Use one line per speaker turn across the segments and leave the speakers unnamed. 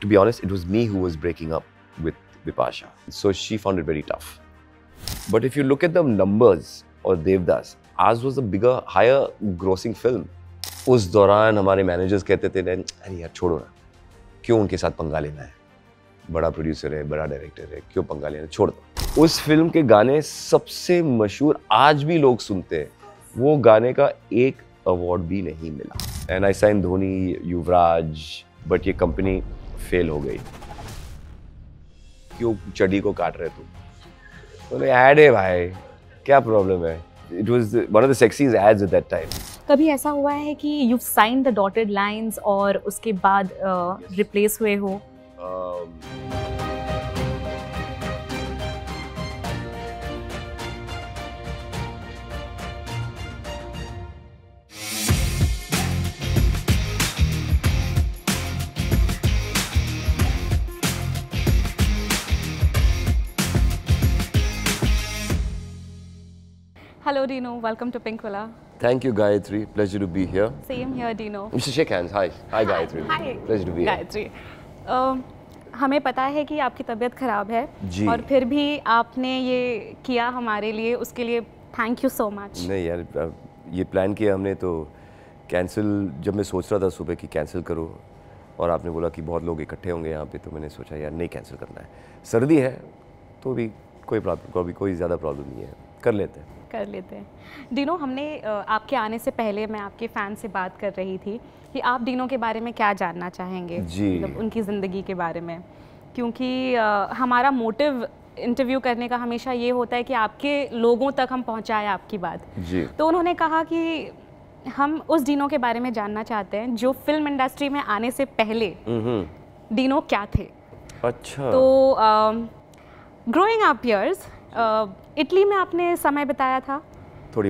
to be honest, it was me who was breaking up with Bipasha. So she found it very tough. But if you look at the numbers or Devdas, ours was a bigger, higher grossing film. उस दौरान हमारे managers कहते थे अरे यार छोड़ो ना, क्यों उनके साथ पंगा लेना है, बड़ा प्रोड्यूसर है, बड़ा डायरेक्टर है, क्यों पंगा लेना, छोड़ दो। उस फिल्म के गाने सबसे मशहूर आज भी लोग सुनते हैं, वो गाने का एक अवार्ड भी नहीं मिला। And I sign Dhoni, Yuvraj, but ये कंपनी फेल हो गई। क्यों चड्डी को काट रहे तुम? बोले ऐड है भाई, क्या प्रॉब्लम है? It was one of the sexiest ads at that time.
कभी ऐसा हुआ है कि you've signed the dotted lines और उसके बाद replace हुए हो? Hello Dino, welcome to Pink Villa.
Thank you, Gayatri. Pleasure to be here.
Same here, Dino.
We should shake hands. Hi. Hi, Gayatri.
Hi.
Pleasure to be here.
Gayatri. हमें पता है कि आपकी तबीयत खराब है
जी।
और फिर भी आपने ये किया हमारे लिए, उसके लिए थैंक यू सो मच।
नहीं यार, ये प्लान किया हमने तो कैंसिल, जब मैं सोच रहा था सुबह कि कैंसिल करो और आपने बोला कि बहुत लोग इकट्ठे होंगे यहाँ पे, तो मैंने सोचा यार नहीं कैंसिल करना है। सर्दी है तो भी कोई ज़्यादा प्रॉब्लम नहीं है, कर लेते हैं। डीनो, हमने आपके आने से पहले मैं आपके फ़ैन से बात कर रही थी कि आप डीनो के बारे में क्या जानना चाहेंगे, मतलब उनकी ज़िंदगी के बारे में, क्योंकि हमारा मोटिव इंटरव्यू करने का हमेशा ये होता है कि आपके लोगों तक हम पहुंचाएं आपकी बात जी। तो उन्होंने कहा कि हम उस डीनो के बारे में जानना चाहते हैं जो फिल्म इंडस्ट्री में आने से पहले डीनो क्या थे। अच्छा।
तो ग्रोइंग अप ईयर्स, इटली में आपने समय बिताया था? थोड़ी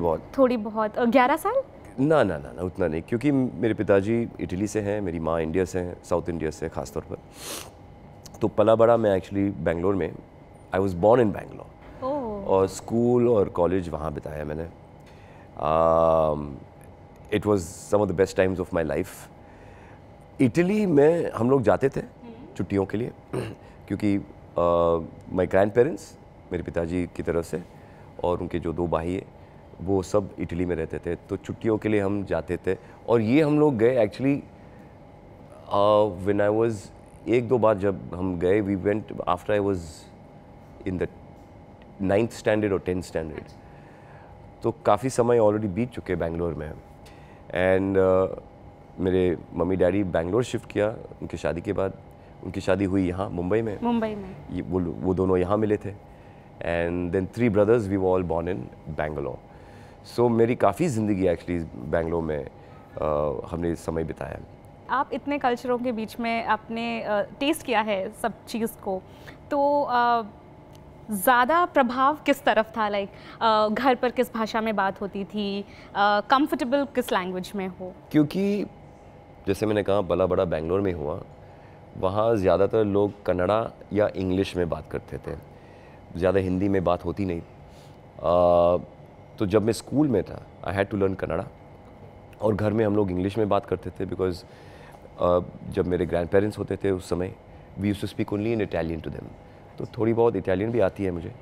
बहुत 11 साल?
ना उतना नहीं, क्योंकि मेरे पिताजी इटली से हैं, मेरी माँ इंडिया से हैं, साउथ इंडिया से ख़ास तौर पर। तो पला बड़ा मैं एक्चुअली बेंगलोर में, I was born in Bangalore, और स्कूल और कॉलेज वहाँ बिताया मैंने। It was some of the best times of my life. Italy में हम लोग जाते थे छुट्टियों के लिए, क्योंकि माय ग्रैंड पेरेंट्स, मेरे पिताजी की तरफ से, और उनके जो 2 भाई हैं वो सब इटली में रहते थे, तो छुट्टियों के लिए हम जाते थे। और ये हम लोग गए एक्चुअली व्हेन आई वाज, 1-2 बार जब हम गए, we went after I was in the 9th standard और 10th स्टैंडर्ड, तो काफ़ी समय ऑलरेडी बीत चुके बेंगलोर में। एंड मेरे मम्मी डैडी बेंगलोर शिफ्ट किया उनकी शादी के बाद। उनकी शादी हुई यहाँ मुंबई में। वो दोनों यहाँ मिले थे। And then 3 brothers, we were all born in Bangalore. So मेरी काफ़ी ज़िंदगी एक्चुअली बेंगलोर में हमने समय बिताया।
आप इतने कल्चरों के बीच में आपने टेस्ट किया है सब चीज़ को, तो ज़्यादा प्रभाव किस तरफ था? लाइक घर पर किस भाषा में बात होती थी, कंफर्टेबल किस लैंग्वेज में हो?
क्योंकि जैसे मैंने कहा पला बड़ा बेंगलोर में हुआ, वहाँ ज़्यादातर लोग कन्नड़ा या इंग्लिश में बात करते थे, ज़्यादा हिंदी में बात होती नहीं। तो जब मैं स्कूल में था, I had to learn Kannada, और घर में हम लोग इंग्लिश में बात करते थे, बिकॉज जब मेरे ग्रैंड पेरेंट्स होते थे उस समय, we used to speak only in Italian to them, तो थोड़ी बहुत इटालियन भी आती है मुझे।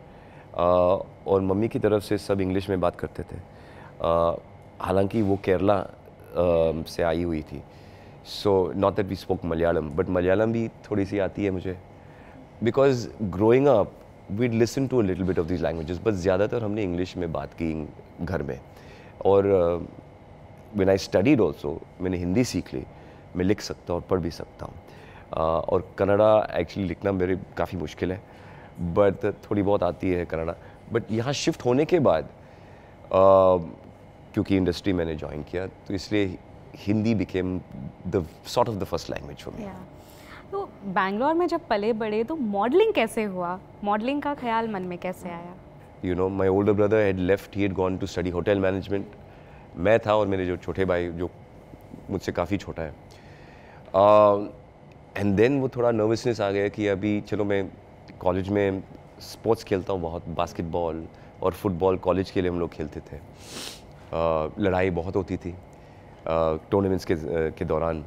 और मम्मी की तरफ से सब इंग्लिश में बात करते थे, हालांकि वो केरला से आई हुई थी। So not that we spoke Malayalam, but Malayalam भी थोड़ी सी आती है मुझे, because growing up we'd listen to a little bit of these languages, बस ज़्यादातर हमने इंग्लिश में बात की घर में। और when I studied also, मैंने हिंदी सीख ली, मैं लिख सकता हूँ और पढ़ भी सकता हूँ। और कन्नड़ा एक्चुअली लिखना मेरे काफ़ी मुश्किल है, बट थोड़ी बहुत आती है कन्नड़ा। बट यहाँ शिफ्ट होने के बाद क्योंकि इंडस्ट्री मैंने ज्वाइन किया, तो इसलिए Hindi became the sort of the first language for me.
तो बैंगलोर में जब पले बड़े तो मॉडलिंग कैसे हुआ? मॉडलिंग का ख्याल मन में कैसे आया?
You know, my older brother had left, he had gone to study hotel management. मैं था और मेरे जो छोटे भाई, जो मुझसे काफ़ी छोटा है, एंड देन वो थोड़ा नर्वसनेस आ गया कि अभी चलो मैं कॉलेज में स्पोर्ट्स खेलता हूँ बहुत, बास्केटबॉल और फुटबॉल कॉलेज के लिए हम लोग खेलते थे। लड़ाई बहुत होती थी टूर्नामेंट्स के दौरान।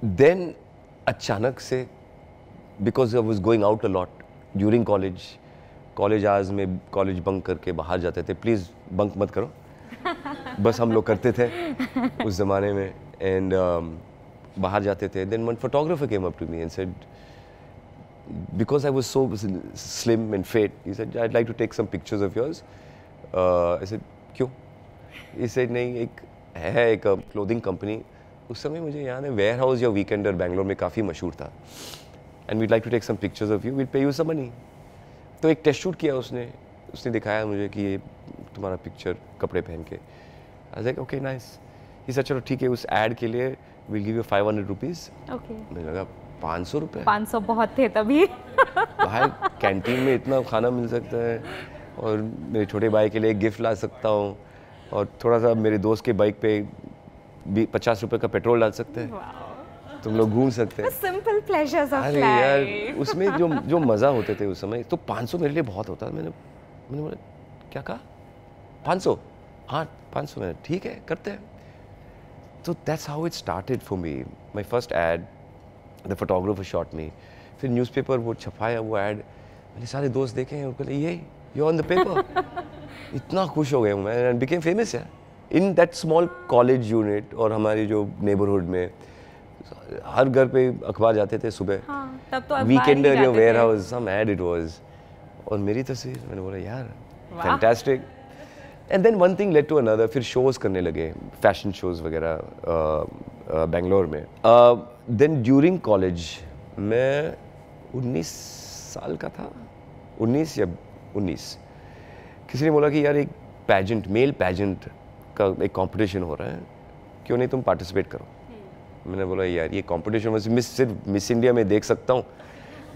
देन अचानक से, because I was going out a lot during college hours में, कॉलेज बंक करके बाहर जाते थे. प्लीज़ बंक मत करो, बस हम लोग करते थे उस ज़माने में. एंड बाहर जाते थे. Then one photographer came up to me and said, because I was so slim and fit, he said, I'd like to take some pictures of yours. I said, क्यों? He said, नहीं, एक clothing company, उस समय मुझे याद है warehouse या weekender Bangalore में काफ़ी मशहूर था. And we'd like to take some pictures of you, we'd pay you some money. तो एक टेस्ट शूट किया उसने दिखाया मुझे कि ये तुम्हारा पिक्चर कपड़े पहन के. I was like okay nice. He said चलो ठीक है, उस एड के लिए will give you 500 rupees.
Okay.
मुझे लगा 500 रुपये.
500 बहुत थे तभी.
भाई कैंटीन में इतना खाना मिल सकता है, और मेरे छोटे भाई के लिए एक गिफ्ट ला सकता हूँ, और थोड़ा सा मेरे दोस्त के बाइक पे 50 रुपये का पेट्रोल डाल सकते हैं. तुम लोग घूम सकते हैं.
सिंपल प्लेजर्स ऑफ
अरे यार, उसमें जो मज़ा होते थे उस समय, तो 500 मेरे लिए बहुत होता. मैंने बोला क्या कहा? 500? हाँ 500. मैंने ठीक है करते हैं. तो that's how it started for me. My first ad, the photographer shot me. फिर न्यूज़पेपर वो छपाया वो ऐड, मैंने सारे दोस्त देखे हैं, उनको ये यू ऑन द पेपर. इतना खुश हो गया हूँ मैं, एंड बिकेम फेमस है in that small college unit. और हमारे जो नेबरहुड में हर घर पे अखबार जाते थे सुबह.
हाँ, तब तो
वीकेंडर या warehouse, some ad it was. और मेरी तस्वीर, मैंने बोला यार fantastic. And then one thing led to another. फिर शोज़ करने लगे, फैशन शोज़ वगैरह बेंगलोर में. देन ड्यूरिंग कॉलेज मैं 19 साल का था, 19 या 19. किसी ने बोला कि यार एक पैजेंट, मेल पैजेंट का एक कंपटीशन हो रहा है, क्यों नहीं तुम पार्टिसिपेट करो. मैंने बोला यार ये कंपटीशन सिर्फ मिस इंडिया में देख सकता हूँ,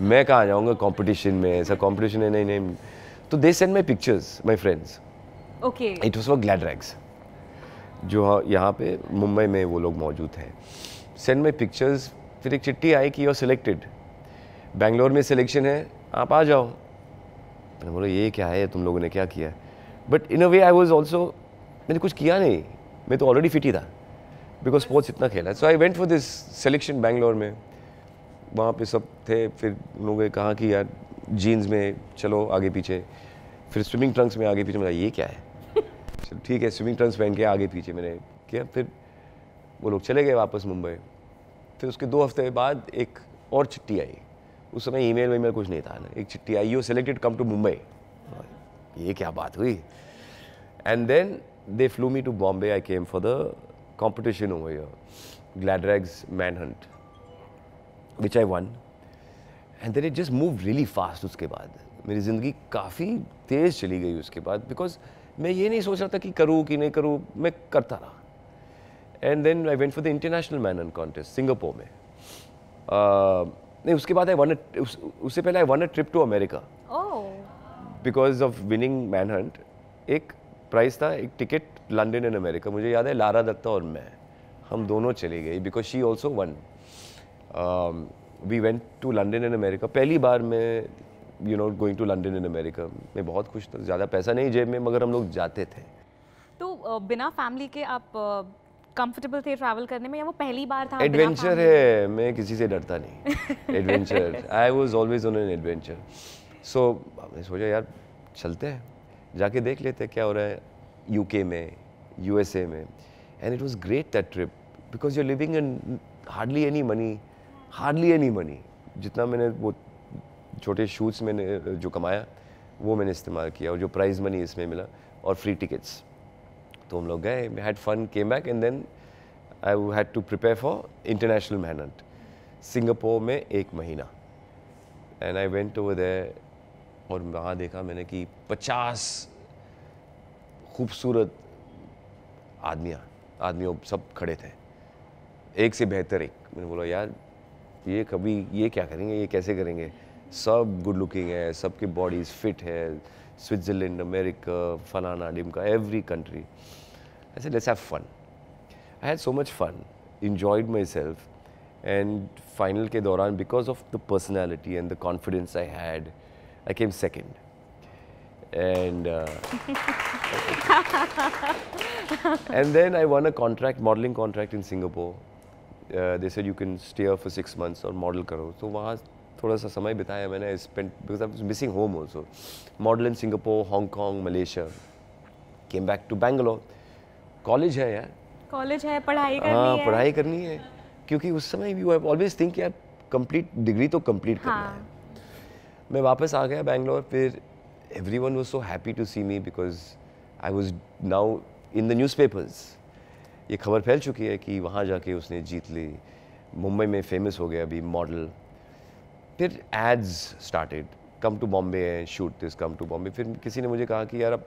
मैं कहाँ जाऊँगा कंपटीशन में, ऐसा कंपटीशन है नहीं. तो they send my pictures, my friends.
Okay.
It was for Gladrags, जो यहाँ पे मुंबई में वो लोग मौजूद हैं. Send my pictures. फिर एक चिट्ठी आई कि यू आर सिलेक्टेड, बेंगलोर में सिलेक्शन है, आप आ जाओ. मैंने बोला ये क्या है, तुम लोगों ने क्या किया? But in a way I was also, मैंने कुछ किया नहीं, मैं तो ऑलरेडी फिट ही था, बिकॉज स्पोर्ट्स इतना खेला. So I went for this selection Bangalore में. वहाँ पे सब थे. फिर उन लोगों ने कहा कि यार जीन्स में चलो आगे पीछे, फिर स्विमिंग ट्रंक्स में आगे पीछे. मेरा ये क्या है? चलो ठीक है, स्विमिंग ट्रंक्स पहन के आगे पीछे मैंने किया. फिर वो लोग चले गए वापस मुंबई. फिर उसके 2 हफ्ते बाद एक और चिट्ठी आई. उस समय ईमेल वीमेल कुछ नहीं था ना. एक चिट्ठी आई, you selected, come to Mumbai. ये क्या बात हुई? And then they flew me to Bombay. I came for the competition over here, Gladrags Manhunt, which I won. And then it just moved really fast. उसके बाद मेरी ज़िंदगी काफ़ी तेज़ चली गई उसके बाद, बिकॉज मैं ये नहीं सोच रहा था कि करूँ कि नहीं करूँ, मैं करता रहा. And then I went for the international Manhunt contest Singapore में. नहीं, उसके बाद उससे पहले I won a trip to America. Because of winning Manhunt एक प्राइस था, एक टिकट लंदन एंड अमेरिका. मुझे याद है लारा दत्ता और मैं, हम दोनों चले गए, because she also won. We went to London and America. पहली बार मैं going to London and America. मैं बहुत खुश था. ज़्यादा पैसा नहीं जेब में, मगर हम लोग जाते थे.
तो बिना फैमिली के आप कंफर्टेबल थे ट्रैवल करने में, या वो पहली बार था?
एडवेंचर है, मैं किसी से डरता नहीं. Adventure, I was always on an adventure. So मैंने सोचा यार चलते हैं, जाके देख लेते हैं क्या हो रहा है यूके में, यूएसए में. And it was great that trip, because you are living in hardly any money. जितना मैंने वो छोटे शूट्स में जो कमाया वो मैंने इस्तेमाल किया, और जो प्राइज़ मनी इसमें मिला और फ्री टिकट्स. तो हम लोग गए, had fun, came back, and then I had to prepare for international Manhunt Singapore में 1 महीना. And I went over there, और वहाँ देखा मैंने कि 50 खूबसूरत आदमियों सब खड़े थे, एक से बेहतर एक. मैंने बोला यार ये क्या करेंगे, ये कैसे करेंगे? सब गुड लुकिंग है, सबकी बॉडीज फिट है. स्विट्ज़रलैंड, अमेरिका, फलाना डिमका, every country. I said let's have fun. I had so much fun, enjoyed myself. And final के दौरान, because of the personality and the confidence I had, I came second. And and then I won a modeling contract in Singapore. They said you can stay for 6 months और model करो. तो वहाँ थोड़ा सा समय बिताया मैंने. Spent because I was missing home also. Model in Singapore, Hong Kong, Malaysia. Came back to Bangalore. College है यार,
कॉलेज है, पढ़ाई करनी
हाँ
है.
पढ़ाई करनी है, क्योंकि उस समय भी ऑलवेज थिंक यार कंप्लीट डिग्री तो कंप्लीट करना है. मैं वापस आ गया बैंगलोर. फिर everyone was so happy to see me because I was now in the newspapers. ये खबर फैल चुकी है कि वहाँ जाके उसने जीत ली. मुंबई में फेमस हो गया अभी मॉडल. फिर ads started, come to Bombay है, shoot this, come to Bombay. फिर किसी ने मुझे कहा कि यार अब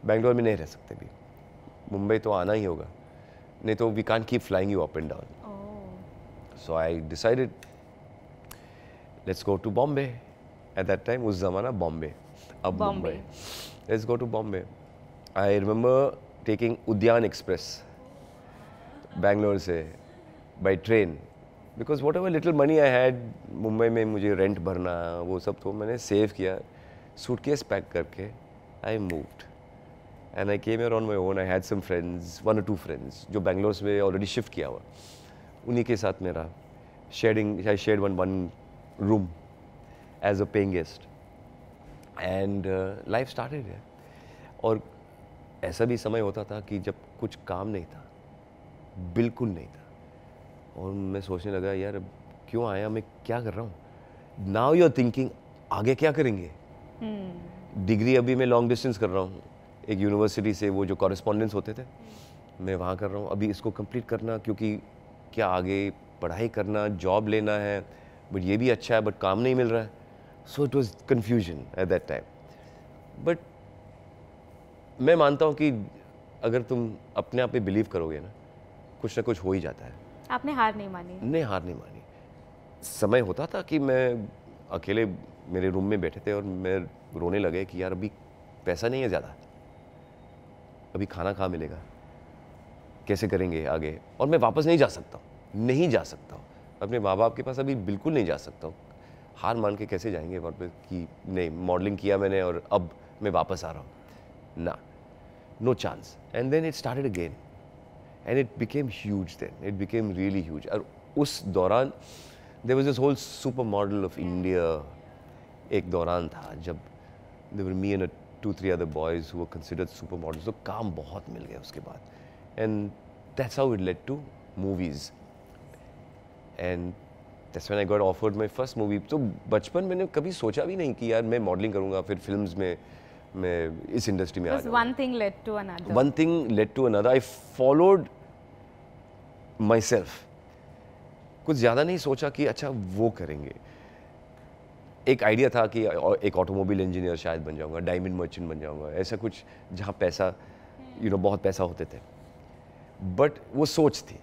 बैंगलोर में नहीं रह सकते भी, मुंबई तो आना ही होगा, नहीं तो we can't keep flying you up and down. So I decided let's go to Bombay. At that time उस ज़माना बॉम्बे, अब Mumbai. Let's go to Bombay. I remember taking Udyan Express Bangalore से by train, because whatever little money I had, Mumbai में मुझे rent भरना वो सब तो मैंने सेव किया. सूटकेस पैक करके I moved and I came here on my own. I had some friends, 1 or 2 friends जो बैंगलोर में ऑलरेडी शिफ्ट किया हुआ. उन्हीं के साथ मेरा sharing, I shared one room as a paying guest and life started है. और ऐसा भी समय होता था कि जब कुछ काम नहीं था, बिल्कुल नहीं था, और मैं सोचने लगा यार अब क्यों आया, मैं क्या कर रहा हूँ. नाउ यू आर थिंकिंग आगे क्या करेंगे. डिग्री अभी मैं लॉन्ग डिस्टेंस कर रहा हूँ एक यूनिवर्सिटी से, वो जो कॉरेस्पॉन्डेंस होते थे मैं वहाँ कर रहा हूँ. अभी इसको कंप्लीट करना, क्योंकि क्या आगे पढ़ाई करना, जॉब लेना है, बट ये भी अच्छा है बट काम नहीं मिल रहा है. So it was confusion eight that time. But मैं मानता हूँ कि अगर तुम अपने आप पे बिलीव करोगे ना, कुछ ना कुछ हो ही जाता है.
आपने हार नहीं मानी?
नहीं, हार नहीं मानी. समय होता था कि मैं अकेले मेरे रूम में बैठे थे और मैं रोने लगे कि यार अभी पैसा नहीं है ज़्यादा, अभी खाना कहाँ मिलेगा, कैसे करेंगे आगे, और मैं वापस नहीं जा सकता हूँ, नहीं जा सकता हूँ अपने माँ बाप के पास, अभी बिल्कुल नहीं जा सकता हूँ. हार मान के कैसे जाएंगे वहाँ पे कि नहीं मॉडलिंग किया मैंने और अब मैं वापस आ रहा हूँ, ना, no chance. And then it started again and it became huge. Then it became really huge. और उस दौरान there was this whole super model of India. एक दौरान था जब there were me and 2-3 other boys who were considered super models. तो काम बहुत मिल गया उसके बाद, and that's how it led to movies. And that's when I got offered my first movie. तो बचपन मैंने कभी सोचा भी नहीं कि यार मैं मॉडलिंग करूँगा, फिर फिल्म्स में मैं इस इंडस्ट्री में आ जाऊँगा.
One thing led to another.
One thing led to another. I followed myself. कुछ ज़्यादा नहीं सोचा कि अच्छा वो करेंगे. एक आइडिया था कि एक ऑटोमोबाइल इंजीनियर शायद बन जाऊँगा, डायमंड मर्चेंट बन जाऊँगा, ऐसा कुछ जहाँ पैसा बहुत पैसा होते थे. बट वो सोच थी.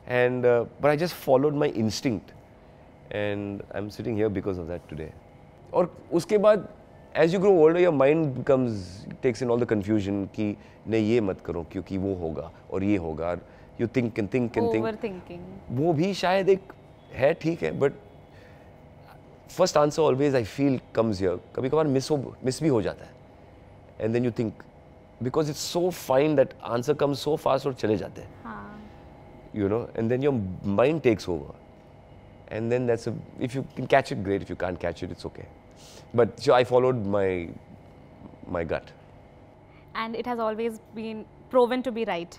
And but I just followed my instinct and I am sitting here because of that today. और उसके बाद as you grow older, your mind takes in all the confusion कि नहीं ये मत करो क्योंकि वो होगा और ये होगा. You think and think and think.
Overthinking.
वो भी शायद एक है, ठीक है, but first answer always I feel comes here. कभी कभार मिस भी हो जाता है. And then you think, because it's so fine that answer comes so fast और चले जाते हैं.
हाँ.
You know, and then your mind takes over. And then if you can catch it, great. If you can't catch it, it's okay. But so I followed my gut.
And it has always been proven to be right.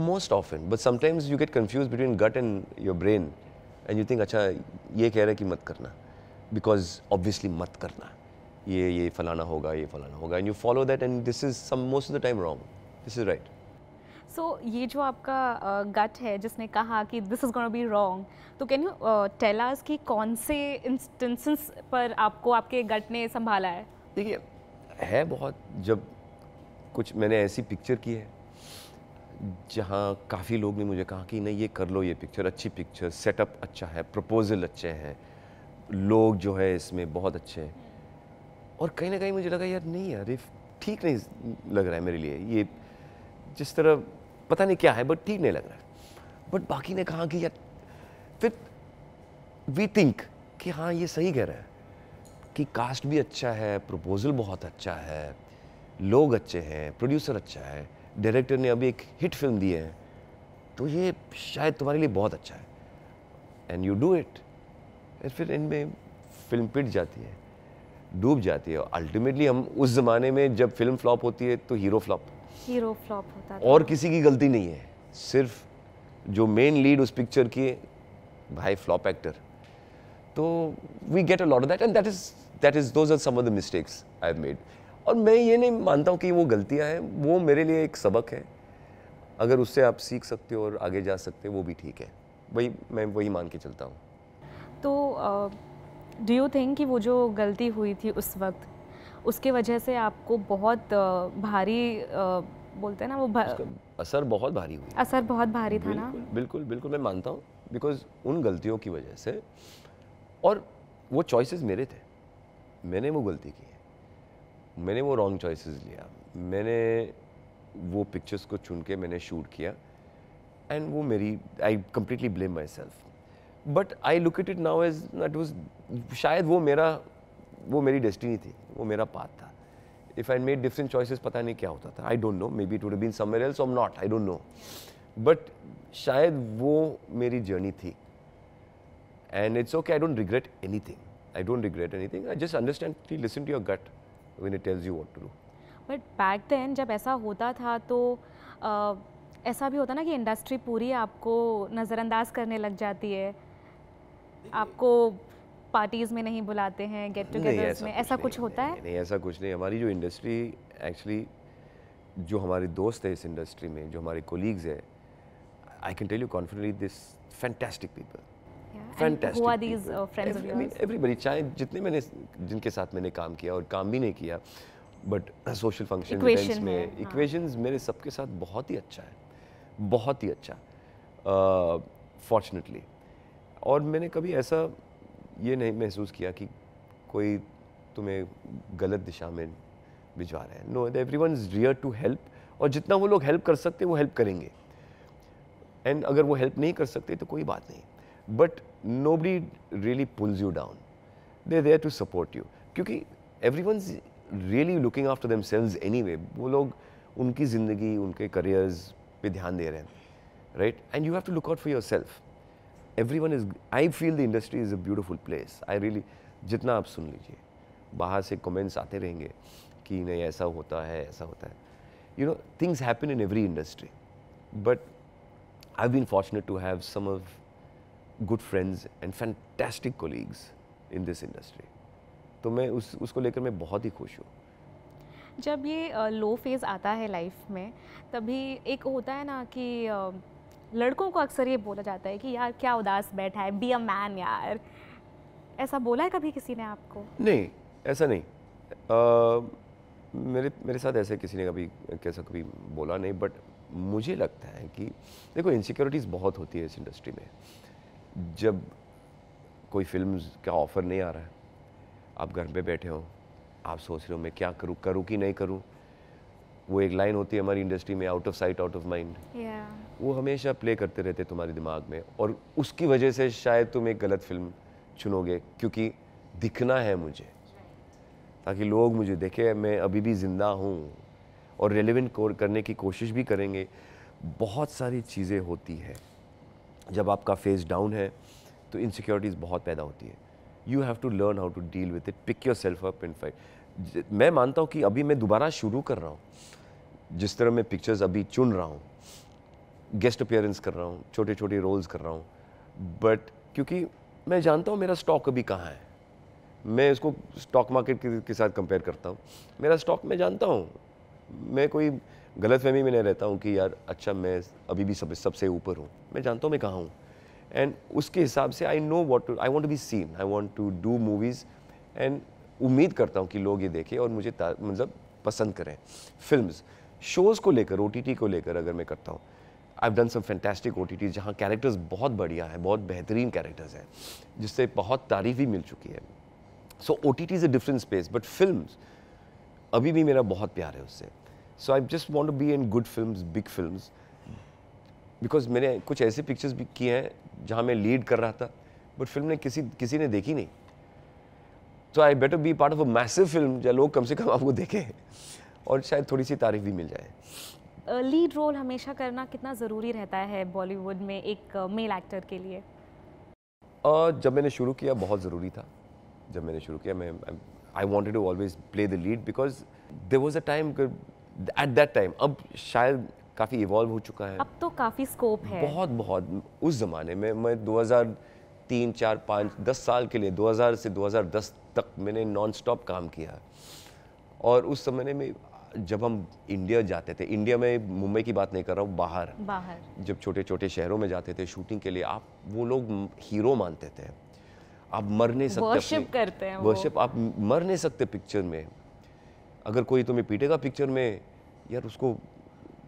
Most often, but sometimes you get confused between gut and your brain, and you think, अच्छा ये कह रहा है कि मत करना, because obviously मत करना, ये फलाना होगा, and you follow that, and this is most of the time wrong. This is right.
So ये जो आपका गट है जिसने कहा कि this is going to be wrong, तो कैन यू टेल अस कि कौन से इंस्टेंसेस पर आपको आपके गट ने संभाला है?
देखिए है बहुत. जब कुछ मैंने ऐसी पिक्चर की है जहाँ काफ़ी लोग ने मुझे कहा कि नहीं ये कर लो, ये पिक्चर अच्छी पिक्चर, सेटअप अच्छा है, प्रपोजल अच्छे हैं, लोग जो है इसमें बहुत अच्छे हैं, और कहीं ना कहीं मुझे लगा यार नहीं यार ये ठीक नहीं लग रहा है मेरे लिए, ये जिस तरह पता नहीं क्या है बट ठीक नहीं लग रहा है. बट बाकी ने कहा कि यार फिर वी थिंक कि हाँ ये सही कह रहा है कि कास्ट भी अच्छा है, प्रपोजल बहुत अच्छा है, लोग अच्छे हैं, प्रोड्यूसर अच्छा है, डायरेक्टर ने अभी एक हिट फिल्म दी है, तो ये शायद तुम्हारे लिए बहुत अच्छा है. एंड यू डू इट, फिर इनमें फिल्म पिट जाती है, डूब जाती है। अल्टीमेटली हम उस ज़माने में जब फिल्म फ्लॉप होती है तो हीरो फ्लॉप
होता था,
और किसी की गलती नहीं है, सिर्फ जो मेन लीड उस पिक्चर की है, भाई फ्लॉप एक्टर। तो we get a lot of that and that is those are some of the mistakes I have made. और मैं ये नहीं मानता हूँ कि वो गलतियाँ हैं, वो मेरे लिए एक सबक है, अगर उससे आप सीख सकते हो और आगे जा सकते हो वो भी ठीक है, मैं वही मान के चलता हूँ।
तो डू यू थिंक कि वो जो गलती हुई थी उस वक्त, उसके वजह से आपको बहुत भारी बोलते हैं ना वो
उसका असर बहुत भारी हुई।
असर बहुत भारी था ना?
बिल्कुल बिल्कुल मैं मानता हूँ, बिकॉज उन गलतियों की वजह से, और वो चॉइसेस मेरे थे, मैंने वो गलती की है, मैंने वो रॉन्ग चॉइसेस लिया, मैंने वो पिक्चर्स को चुन के मैंने शूट किया, एंड वो मेरी, I completely blame myself, but I look it now as that was, शायद वो मेरी डेस्टिनी थी, वो मेरा पाथ था। If I made different choices पता नहीं क्या होता था, I don't know, maybe it would have been somewhere else और not, I don't know, but शायद वो मेरी जर्नी थी। And it's okay, I don't regret anything, I just understand, listen to your gut when it tells you what to do.
But back then जब ऐसा होता था तो ऐसा भी होता ना कि इंडस्ट्री पूरी आपको नज़रअंदाज करने लग जाती है, आपको पार्टीज़ में नहीं बुलाते हैं, गेट टुगेदर्स में, ऐसा कुछ होता है?
नहीं, ऐसा कुछ नहीं। हमारी जो इंडस्ट्री, एक्चुअली जो हमारे दोस्त है इस इंडस्ट्री में, जो हमारे कोलीग्स है, I can tell you confidently, this fantastic people,
Who are these friends of yours?
Everybody, चाहे जिनके साथ मैंने काम किया और काम भी नहीं किया, बट सोशल फंक्शन इवेंट्स में इक्वेशंस मेरे सबके साथ बहुत ही अच्छा है, बहुत ही अच्छा, फॉर्चुनेटली। और मैंने कभी ऐसा ये नहीं महसूस किया कि कोई तुम्हें गलत दिशा में भिजवा रहा है। No, everyone is here to help, और जितना वो लोग हेल्प कर सकते वो हेल्प करेंगे, एंड अगर वो हेल्प नहीं कर सकते तो कोई बात नहीं, but nobody really pulls you down, they're there to support you, क्योंकि everyone's really looking after themselves anyway, वो लोग उनकी ज़िंदगी, उनके careers पे ध्यान दे रहे हैं, right? And you have to look out for yourself. Everyone is, I feel the industry is a beautiful place, I really, जितना आप सुन लीजिए, बाहर से comments आते रहेंगे कि नहीं ऐसा होता है, you know, things happen in every industry, but I've been fortunate to have some of good friends and fantastic colleagues in this industry. तो मैं उसको लेकर मैं बहुत ही खुश हूँ।
जब ये लो फेज़ आता है लाइफ में, तभी एक होता है ना कि लड़कों को अक्सर ये बोला जाता है कि यार क्या उदास बैठा है, बी अ मैन यार, ऐसा बोला है कभी किसी ने आपको?
नहीं, ऐसा नहीं, मेरे साथ ऐसे किसी ने कभी बोला नहीं, बट मुझे लगता है कि देखो, इनसिक्योरिटीज़ बहुत होती है इस इंडस्ट्री में। जब कोई फिल्म का ऑफ़र नहीं आ रहा है, आप घर पे बैठे हो, आप सोच रहे हो मैं क्या करूँ कि नहीं करूँ। वो एक लाइन होती है हमारी इंडस्ट्री में, out of sight out of mind, वो हमेशा प्ले करते रहते तुम्हारे दिमाग में, और उसकी वजह से शायद तुम एक गलत फिल्म चुनोगे, क्योंकि दिखना है मुझे, ताकि लोग मुझे देखें मैं अभी भी ज़िंदा हूँ, और रेलेवेंट करने की कोशिश भी करेंगे। बहुत सारी चीज़ें होती हैं, जब आपका फेस डाउन है तो इनसिक्योरिटीज़ बहुत पैदा होती है। You have to learn how to deal with it, pick yourself up and fight. मैं मानता हूँ कि अभी मैं दोबारा शुरू कर रहा हूँ, जिस तरह मैं पिक्चर्स अभी चुन रहा हूँ, गेस्ट अपीयरेंस कर रहा हूँ, छोटे छोटे रोल्स कर रहा हूँ, बट क्योंकि मैं जानता हूँ मेरा स्टॉक अभी कहाँ है, मैं इसको स्टॉक मार्केट के साथ कंपेयर करता हूँ, मेरा स्टॉक मैं जानता हूँ, मैं कोई गलतफहमी में नहीं रहता हूँ कि यार अच्छा मैं अभी भी सबसे ऊपर हूँ, मैं जानता हूँ मैं कहाँ हूँ, एंड उसके हिसाब से I know what to, I want to be seen, I want to do movies, and उम्मीद करता हूँ कि लोग ये देखें और मुझे मतलब पसंद करें। फिल्म्स, शोज़ को लेकर, OTT को लेकर अगर मैं करता हूँ, I have done some fantastic OTTs जहाँ कैरेक्टर्स बहुत बढ़िया हैं, बहुत बेहतरीन कैरेक्टर्स हैं, जिससे बहुत तारीफ भी मिल चुकी है। So OTT is a different space, but films अभी भी मेरा बहुत प्यार है उससे। So I just want to be in good films, big films, because मैंने कुछ ऐसे पिक्चर्स भी किए हैं जहाँ मैं लीड कर रहा था, बट फिल्म ने किसी ने देखी नहीं, तो I better be part of a massive film जहाँ लोग कम से कम आपको देखें और शायद थोड़ी सी तारीफ भी मिल जाए।
लीड रोल हमेशा करना कितना ज़रूरी रहता है बॉलीवुड में एक मेल एक्टर के लिए?
जब मैंने शुरू किया बहुत ज़रूरी था। जब मैंने शुरू किया मैं I wanted to always play the lead because there was a time at that time, अब शायद काफ़ी इवॉल्व हो चुका है,
अब तो काफ़ी स्कोप है।
बहुत बहुत। उस ज़माने में मैं 2003, 4, 5, 10 साल के लिए 2000 से 2010 तक मैंने नॉन स्टॉप काम किया। और उस समय में जब हम इंडिया जाते थे, इंडिया में मुंबई की बात नहीं कर रहा हूँ, बाहर जब छोटे छोटे शहरों में जाते थे शूटिंग के लिए, आप वो लोग हीरो मानते थे, आप मर नहीं सकते,
वर्शिप करते हैं
वर्शिप, आप मर नहीं सकते पिक्चर में। अगर कोई तुम्हें पीटेगा पिक्चर में, यार उसको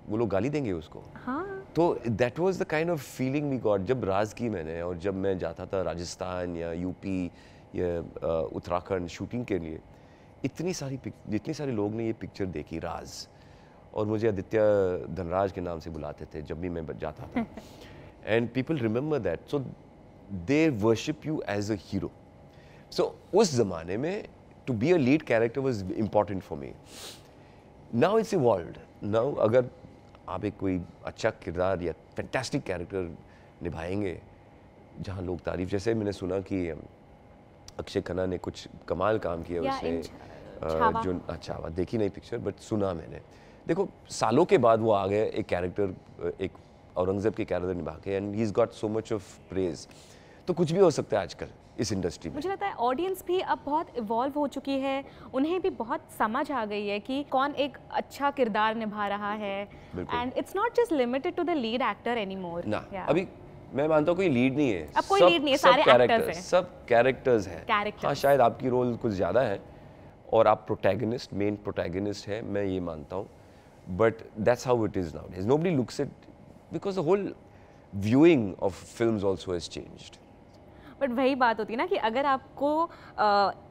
वो लोग गाली देंगे उसको।
हाँ।
तो that was the kind of feeling we got जब राज की मैंने, और जब मैं जाता था राजस्थान या यूपी या उत्तराखंड शूटिंग के लिए, जितने सारे लोग ने ये पिक्चर देखी राज, और मुझे आदित्य धनराज के नाम से बुलाते थे जब भी मैं जाता था। And people remember that, so they worship you as a hero. So उस जमाने में to be a lead character was important for me. Now it's evolved. Now अगर आप एक कोई अच्छा किरदार या फैंटास्टिक कैरेक्टर निभाएंगे जहाँ लोग तारीफ, जैसे मैंने सुना कि अक्षय खन्ना ने कुछ कमाल काम किया उसने, जो छावा देखी नहीं पिक्चर बट सुना मैंने। देखो सालों के बाद वो आ गए एक कैरेक्टर, एक औरंगजेब के कैरेक्टर निभा के, and he is got so much of praise. तो कुछ भी हो सकता है आजकल इस इंडस्ट्री में।
मुझे लगता है ऑडियंस भी अब बहुत इवॉल्व हो चुकी है, उन्हें भी बहुत समझ आ गई है कि कौन एक अच्छा किरदार निभा रहा है, and it's not just limited to the lead actor anymore.
ना अभी मैं मानता हूँ कोई लीड नहीं है,
अब कोई लीड नहीं है, सारे एक्टर्स हैं,
सब कैरेक्टर्स हैं। हाँ शायद आपकी रोल कुछ ज़्यादा है और आप प्रोटैगनिस्ट, मेन प्रोटैगनिस्ट है, मैं ये मानता हूँ, but that's how it is now. Nobody looks it because the whole viewing of films also has changed.
But वही बात होती है ना कि अगर आपको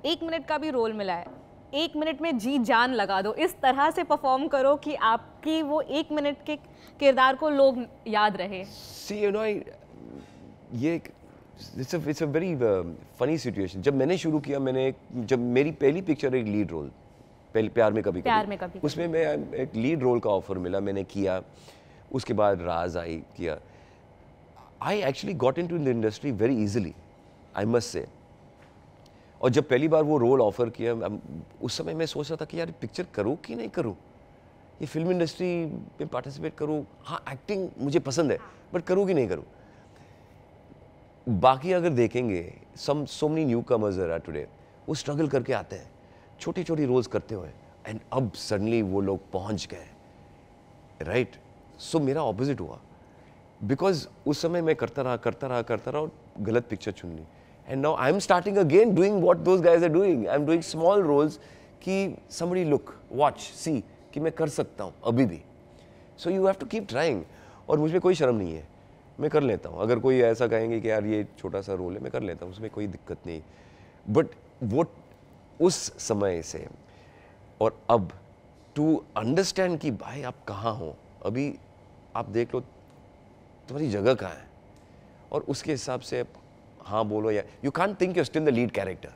1 मिनट का भी रोल मिला है, 1 मिनट में जी जान लगा दो, इस तरह से परफॉर्म करो कि आपकी वो 1 मिनट के किरदार को लोग याद रहे।
सी यू नो ये it's a very funny situation. जब मैंने शुरू किया, जब मेरी पहली पिक्चर एक लीड रोल, पहले प्यार में कभी, उसमें मैं एक लीड रोल का ऑफर मिला, मैंने किया। उसके बाद राज आई किया। I actually got into the industry very easily, I must say. और जब पहली बार वो रोल ऑफर किया, उस समय मैं सोच रहा था कि यार पिक्चर करूँ कि नहीं करूँ, ये फिल्म इंडस्ट्री में पार्टिसिपेट करूँ। हाँ एक्टिंग मुझे पसंद है, बट करूँ कि नहीं करूँ। बाकी अगर देखेंगे so many newcomers are today, वो स्ट्रगल करके आते हैं छोटी छोटी रोल्स करते हुए, एंड अब सडनली वो लोग पहुंच गए, राइट। सो मेरा ऑपोजिट हुआ, बिकॉज उस समय मैं करता रहा और गलत पिक्चर चुन ली, and now I am starting again doing what those guys are doing. I am doing small roles कि समबडी लुक वॉच सी कि मैं कर सकता हूँ अभी भी। So you have to keep trying, और मुझ में कोई शर्म नहीं है, मैं कर लेता हूँ। अगर कोई ऐसा कहेंगे कि यार ये छोटा सा रोल है, मैं कर लेता हूँ, उसमें कोई दिक्कत नहीं। बट वो उस समय से और अब टू अंडरस्टैंड कि भाई आप कहाँ हो, अभी आप देख लो तुम्हारी जगह कहाँ है, और उसके हिसाब से हाँ बोलो, या you can't think you still the lead character.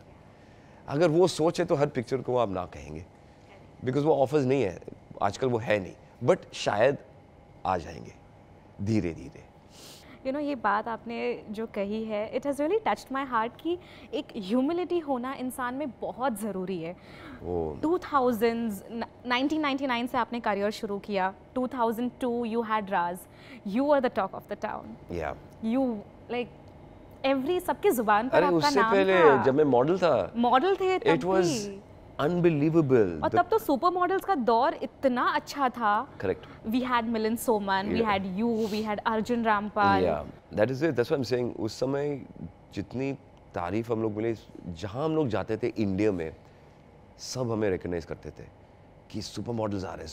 अगर वो सोच है तो हर पिक्चर को आप ना कहेंगे, बिकॉज वो ऑफर्स नहीं है आजकल, वो है नहीं, बट शायद आ जाएंगे धीरे धीरे।
यू नो ये बात आपने जो कही है, it has really touched my heart कि एक ह्यूमिलिटी होना इंसान में बहुत ज़रूरी है। 1999 से आपने करियर शुरू किया, 2002 you had Raaz, you are the talk of the town, you like every, सबकी जुबान पर आपका नाम था।
पहले जब मैं मॉडल थे,
इट वाज
अनबिलीवेबल।
और तब तो सुपर मॉडल्स का दौर इतना अच्छा था।
Correct.
We had Milind Soman, we had you, we had Arjun Rampal.
That is it, that's what I am saying. उस समय जितनी तारीफ हम लोग मिले, जहां हम लोग जाते थे इंडिया में, सब हमें रिकॉग्नाइज करते थे कि सुपर मॉडल्स आ रहे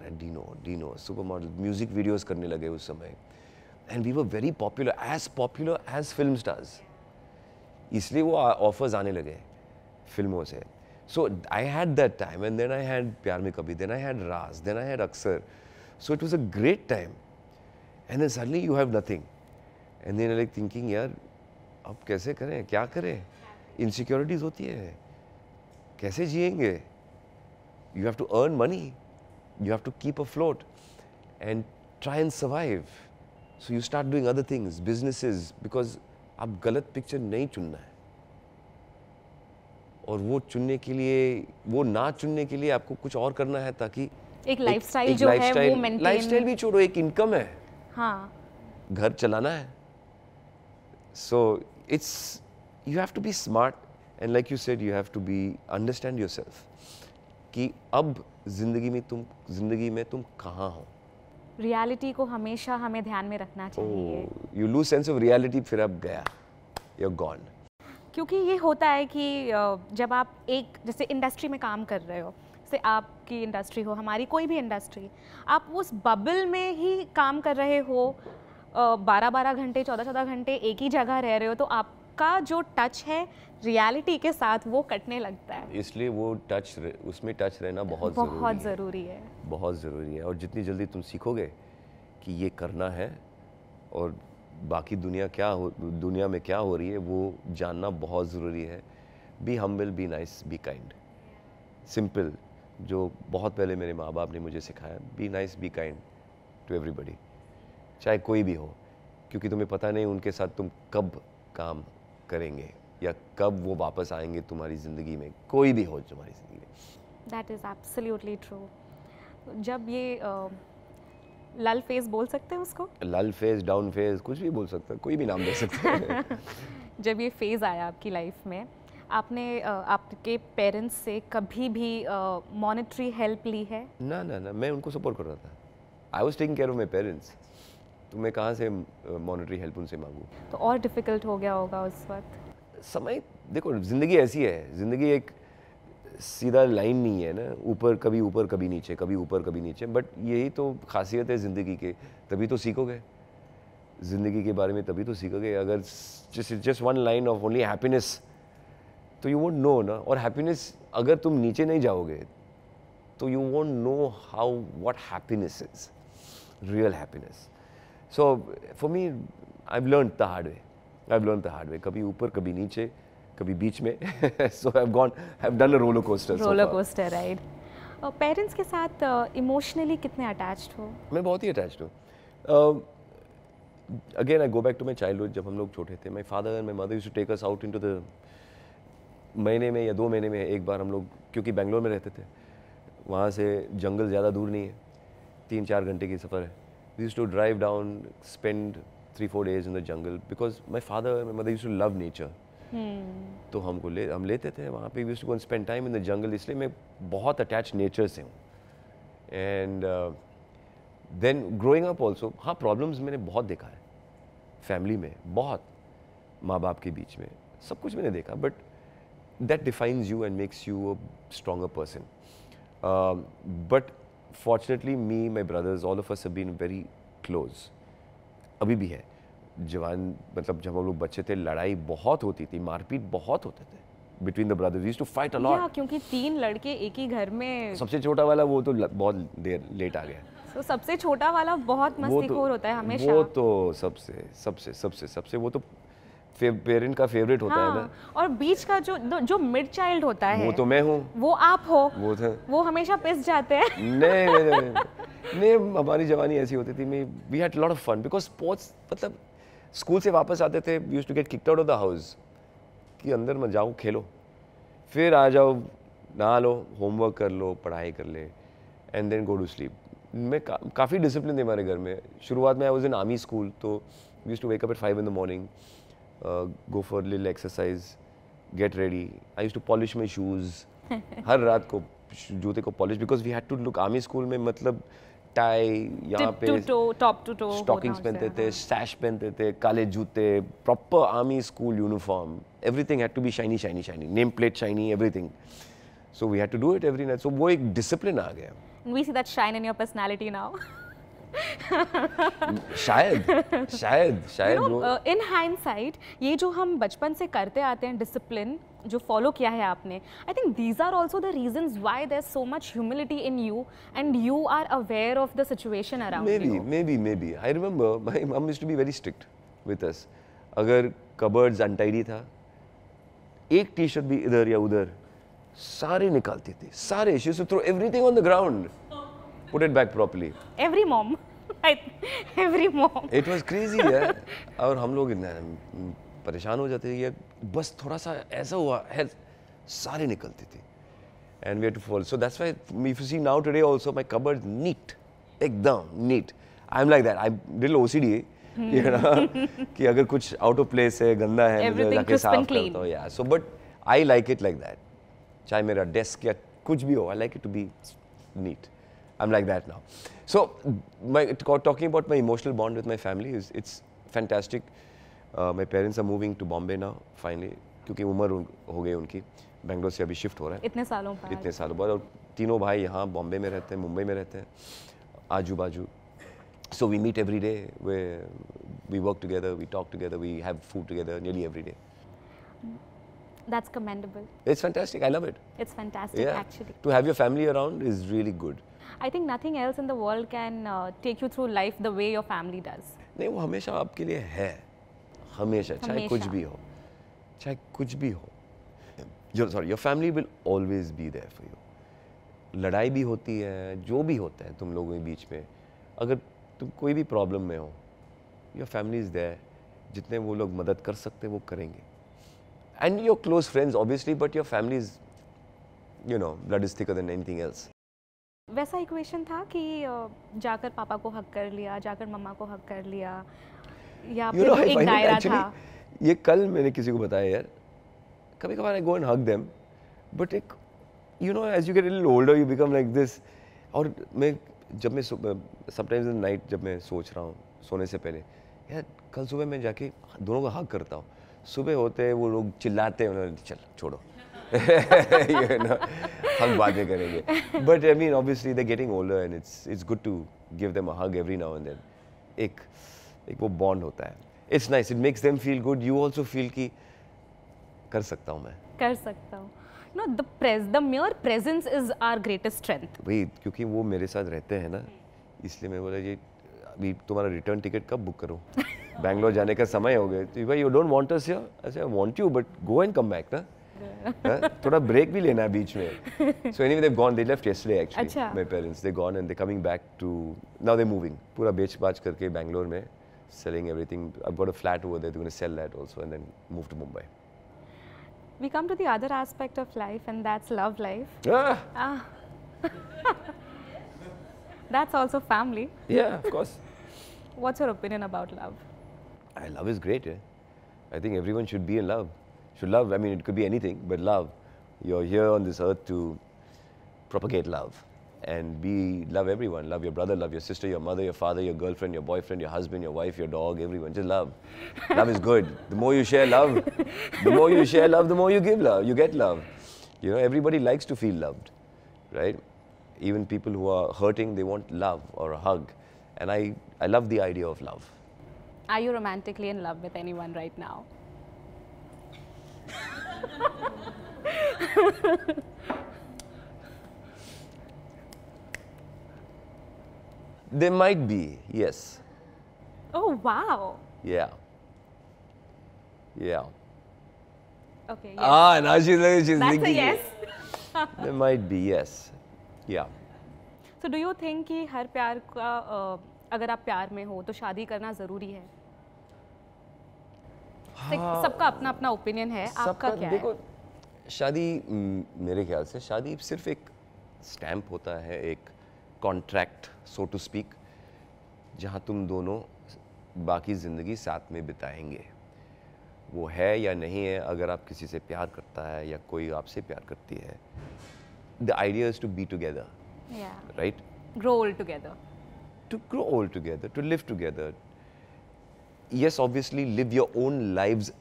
हैं, Dino super model music videos करने लगे उस समय, and we were very popular as film stars. इसलिए वो ऑफर्स आने लगे फिल्मों से। So I had that time, and then I had Pyar Mein Kabhi, then I had Raaz, then I had Aksar. So it was a great time. And then suddenly you have nothing. And then you're like thinking, यार अब कैसे करें, क्या करें? Insecurities होती है, कैसे जिएंगे? You have to earn money, you have to keep afloat and try and survive. So you start doing other things, businesses, because आप गलत पिक्चर नहीं चुनना है, और वो चुनने के लिए, वो ना चुनने के लिए आपको कुछ और करना है, ताकि
एक लाइफस्टाइल जो है वो मेंटेन,
लाइफस्टाइल भी छोड़ो, एक इनकम है,
हाँ,
घर चलाना है. So it's, you have to be smart and like you said, you have to be understand yourself कि अब जिंदगी में तुम कहाँ हो.
रियलिटी को हमेशा हमें ध्यान में रखना चाहिए.
You lose sense of reality, फिर अब गया, यू आर गॉन.
क्योंकि ये होता है कि जब आप एक जैसे इंडस्ट्री में काम कर रहे हो, जैसे आपकी इंडस्ट्री हो, हमारी कोई भी इंडस्ट्री, आप उस बबल में ही काम कर रहे हो, 12-12 घंटे 14-14 घंटे एक ही जगह रह रहे हो, तो आपका जो टच है रियलिटी के साथ वो कटने लगता है.
इसलिए वो उसमें टच रहना बहुत
ज़रूरी है.
बहुत ज़रूरी है. और जितनी जल्दी तुम सीखोगे कि ये करना है और बाकी दुनिया में क्या हो रही है वो जानना बहुत ज़रूरी है. Be humble, be nice, be kind. Simple, जो बहुत पहले मेरे माँ बाप ने मुझे सिखाया. Be nice, be kind to everybody, चाहे कोई भी हो, क्योंकि तुम्हें पता नहीं उनके साथ तुम कब काम करेंगे या कब वो वापस आएंगे तुम्हारी ज़िंदगी में, कोई भी हो तुम्हारी ज़िंदगी में.
That is absolutely true. जब ये लल फेज बोल सकते हैं उसको,
लल फेज, डाउन फेज, कुछ भी बोल सकता है, कोई भी नाम दे सकते हैं.
जब ये फेज़ आया आपकी लाइफ में, आपने आपके पेरेंट्स से कभी भी मॉनेटरी हेल्प ली है?
ना, मैं उनको सपोर्ट कर रहा था. I was taking care of my parents, तो मैं कहाँ से मॉनेटरी हेल्प उनसे मांगूँ.
तो और डिफ़िकल्ट हो गया होगा उस वक्त.
समय, देखो ज़िंदगी ऐसी है, ज़िंदगी एक सीधा लाइन नहीं है ना, कभी ऊपर कभी नीचे, कभी ऊपर कभी नीचे. बट यही तो खासियत है ज़िंदगी के, तभी तो सीखोगे ज़िंदगी के बारे में, तभी तो सीखोगे. अगर just one line of only happiness, तो यू वोंट नो ना. और हैप्पीनेस, अगर तुम नीचे नहीं जाओगे तो you won't know how what happiness is, real happiness. So for me, I have learned the hard way. कभी ऊपर कभी नीचे, कभी बीच में. So I have done a roller coaster
ride. Parents के साथ इमोशनली कितने अटैच्ड हो?
मैं बहुत ही अटैच्ड हूँ. Again I go back to my childhood. जब हम लोग छोटे थे, my father and my mother used to take us out into the, महीने में या 2 महीने में एक बार हम लोग, क्योंकि बेंगलोर में रहते थे, वहाँ से जंगल ज़्यादा दूर नहीं है, 3-4 घंटे की सफ़र है. We used to drive down, spend 3-4 days in the jungle, because my father and my mother used to love nature. तो हम लेते थे वहाँ पे. We used to go and spend time in the jungle. इसलिए मैं बहुत अटैच नेचर से हूँ. And then growing up also, हाँ, प्रॉब्लम्स मैंने बहुत देखा है फैमिली में, बहुत, माँ बाप के बीच में, सब कुछ मैंने देखा. But that defines you and makes you a stronger person. But fortunately, me, my brothers, all of us have been very close. अभी भी है. जवान, मतलब जब हम लोग बच्चे थे, लड़ाई बहुत होती थी, मारपीट बहुत होते थे between the brothers. We used to fight a lot.
Yeah, क्योंकि 3 लड़के एक ही घर में.
सबसे छोटा वाला वो तो बहुत देर लेट आ गया.
So, सबसे छोटा वाला बहुत मस्तीखोर होता है हमेशा.
वो तो सबसे वो तो पेरेंट का फेवरेट होता है ना.
और बीच का जो मिड चाइल्ड होता है,
वो तो मैं हूँ,
वो आप हो, वो हमेशा पिस जाते हैं.
नहीं, हमारी जवानी ऐसी होती थी. We had lot of fun because sports, मतलब स्कूल से वापस आते थे, we used to get kicked out of the house, कि अंदर मत जाओ, खेलो, फिर आ जाओ, नहा लो, होमवर्क कर लो, पढ़ाई कर ले, and then go to sleep. मैं काफ़ी डिसिप्लिन थे हमारे घर में. शुरुआत में I was in army school, तो we used to wake up at 5 in the morning, go for a little exercise, get ready. I used to polish my shoes. हर रात को जूते को polish, because we had to look. Army school में मतलब tie, यहाँ पे
top to to
stockings पहनते थे, सैश पहनते थे, काले जूते, proper army school uniform. Everything had to be shiny, name plate shiny, everything. So we had to do it every night. So वो एक डिसिप्लिन आ गया.
We see that shine in your personality now.
शायद
in hindsight, ये जो हम बचपन से करते आते हैं, डिसिप्लिन जो फॉलो किया है आपने, I think these are also the reasons why there is so much humility in you and you are aware of the situation around you.
Maybe. I remember my mom used to be very strict with us. अगर cupboards untidy था, एक T shirt भी इधर या उधर, सारे निकालती थी, सारे. She used to throw everything on the ground, put it back properly.
Every mom.
It was crazy, yeah. और हम लोग परेशान हो जाते थे, ये बस थोड़ा सा ऐसा हुआ है, सारे निकलती थी and we had to follow. So that's why if you see now today also my cupboard neat, एकदम neat. I am like that, I little OCD, you know, कि अगर कुछ आउट ऑफ प्लेस है, गंदा है, मुझे जाके साफ करता हूँ. या so but I like it like that. चाहे मेरा डेस्क या कुछ भी हो, I like it to be neat. I am like that now. So talking about my emotional bond with my family is it's fantastic. My parents are moving to Bombay now finally, क्योंकि उम्र हो गई उनकी, बेंगलोर से अभी shift हो रहा है
इतने सालों बाद.
और तीनों भाई यहाँ बॉम्बे में रहते हैं, मुंबई में रहते हैं, आजू बाजू. So we meet every day, we work together, we talk together, we have food together nearly every day.
That's commendable.
It's fantastic, I love it.
It's fantastic,
Yeah.
actually.
To have your family around is really good.
I think nothing else in the world can take you through life the way your family does.
नहीं, वो हमेशा आपके लिए है, हमेशा, चाहे कुछ भी हो, चाहे कुछ भी हो. Your family will always be there for you. लड़ाई भी होती है, जो भी होता है तुम लोगों के बीच में, अगर तुम कोई भी प्रॉब्लम में हो, योर फैमिली इज़ देयर. जितने वो लोग मदद कर सकते हैं वो करेंगे. And your close friends obviously, but your family is, you know, blood is thicker than anything else.
वैसा इक्वेशन था कि जाकर पापा को हक कर लिया, जाकर मम्मा को हक कर लिया, या फिर एक दायरा था?
ये कल मैंने किसी को बताया यार, कभी कभार I go and hug them, but एक, you know, as you get little older you become like this. और मैं जब मैं समटाइम्स इन नाइट जब मैं सोच रहा हूँ सोने से पहले, यार कल सुबह मैं जाके दोनों को हग करता हूँ. सुबह होते हैं वो लोग चिल्लाते हैं, उन्होंने चल छोड़ो you know, hug बाद में करेंगे. But I mean obviously they're getting older and it's good to give them a hug every now and then. एक वो bond होता है. It's nice. It makes them feel good. You also feel कि कर सकता हूँ मैं.
कर सकता हूँ. No, the mere presence is our greatest strength.
वही, क्योंकि वो मेरे साथ रहते हैं ना, इसलिए मैं बोला ये अभी तुम्हारा रिटर्न टिकट कब बुक करूँ? बैंगलोर जाने का समय हो गया. तो भाई you don't want us here? I say I want you, but go and come back ना. थोड़ा ब्रेक भी लेना है बीच में. So anyway they gone, they left yesterday actually. My parents they gone and they coming back to, now they moving. पूरा बेच बाच करके बैंगलोर में, selling everything. I've got a flat over there. They're going to sell that also and then move to Mumbai.
We come to the other aspect of life, and that's love life. That's also family.
Yeah, of course.
What's your opinion about love?
Love is great. I think everyone should be in love. Should love. I mean, it could be anything, but love. You're here on this earth to propagate love and love everyone. Love your brother, love your sister, your mother, your father, your girlfriend, your boyfriend, your husband, your wife, your dog, everyone. Just love. Love is good. The more you share love, the more you share love, the more you give love. You get love. You know, everybody likes to feel loved, right? Even people who are hurting, they want love or a hug. And I love the idea of love.
Are you romantically in love with anyone right now?
There might be, yes.
Oh, wow.
Yeah. Yeah.
Okay, yes.
Now she's
That's
thinking.
a yes.
There might be, yes. Yeah.
So do you think कि हर प्यार का अगर आप प्यार में हो तो शादी करना ज़रूरी है? सबका अपना अपना ओपिनियन है, आपका क्या है?
देखो, शादी मेरे ख्याल से शादी सिर्फ एक स्टैम्प होता है, एक कॉन्ट्रैक्ट सो टू स्पीक, जहाँ तुम दोनों बाकी ज़िंदगी साथ में बिताएंगे. वो है या नहीं है, अगर आप किसी से प्यार करता है या कोई आपसे प्यार करती है, the idea is to be together, right?
Grow old together.
To grow old together, to live together. Yes, obviously live your own lives,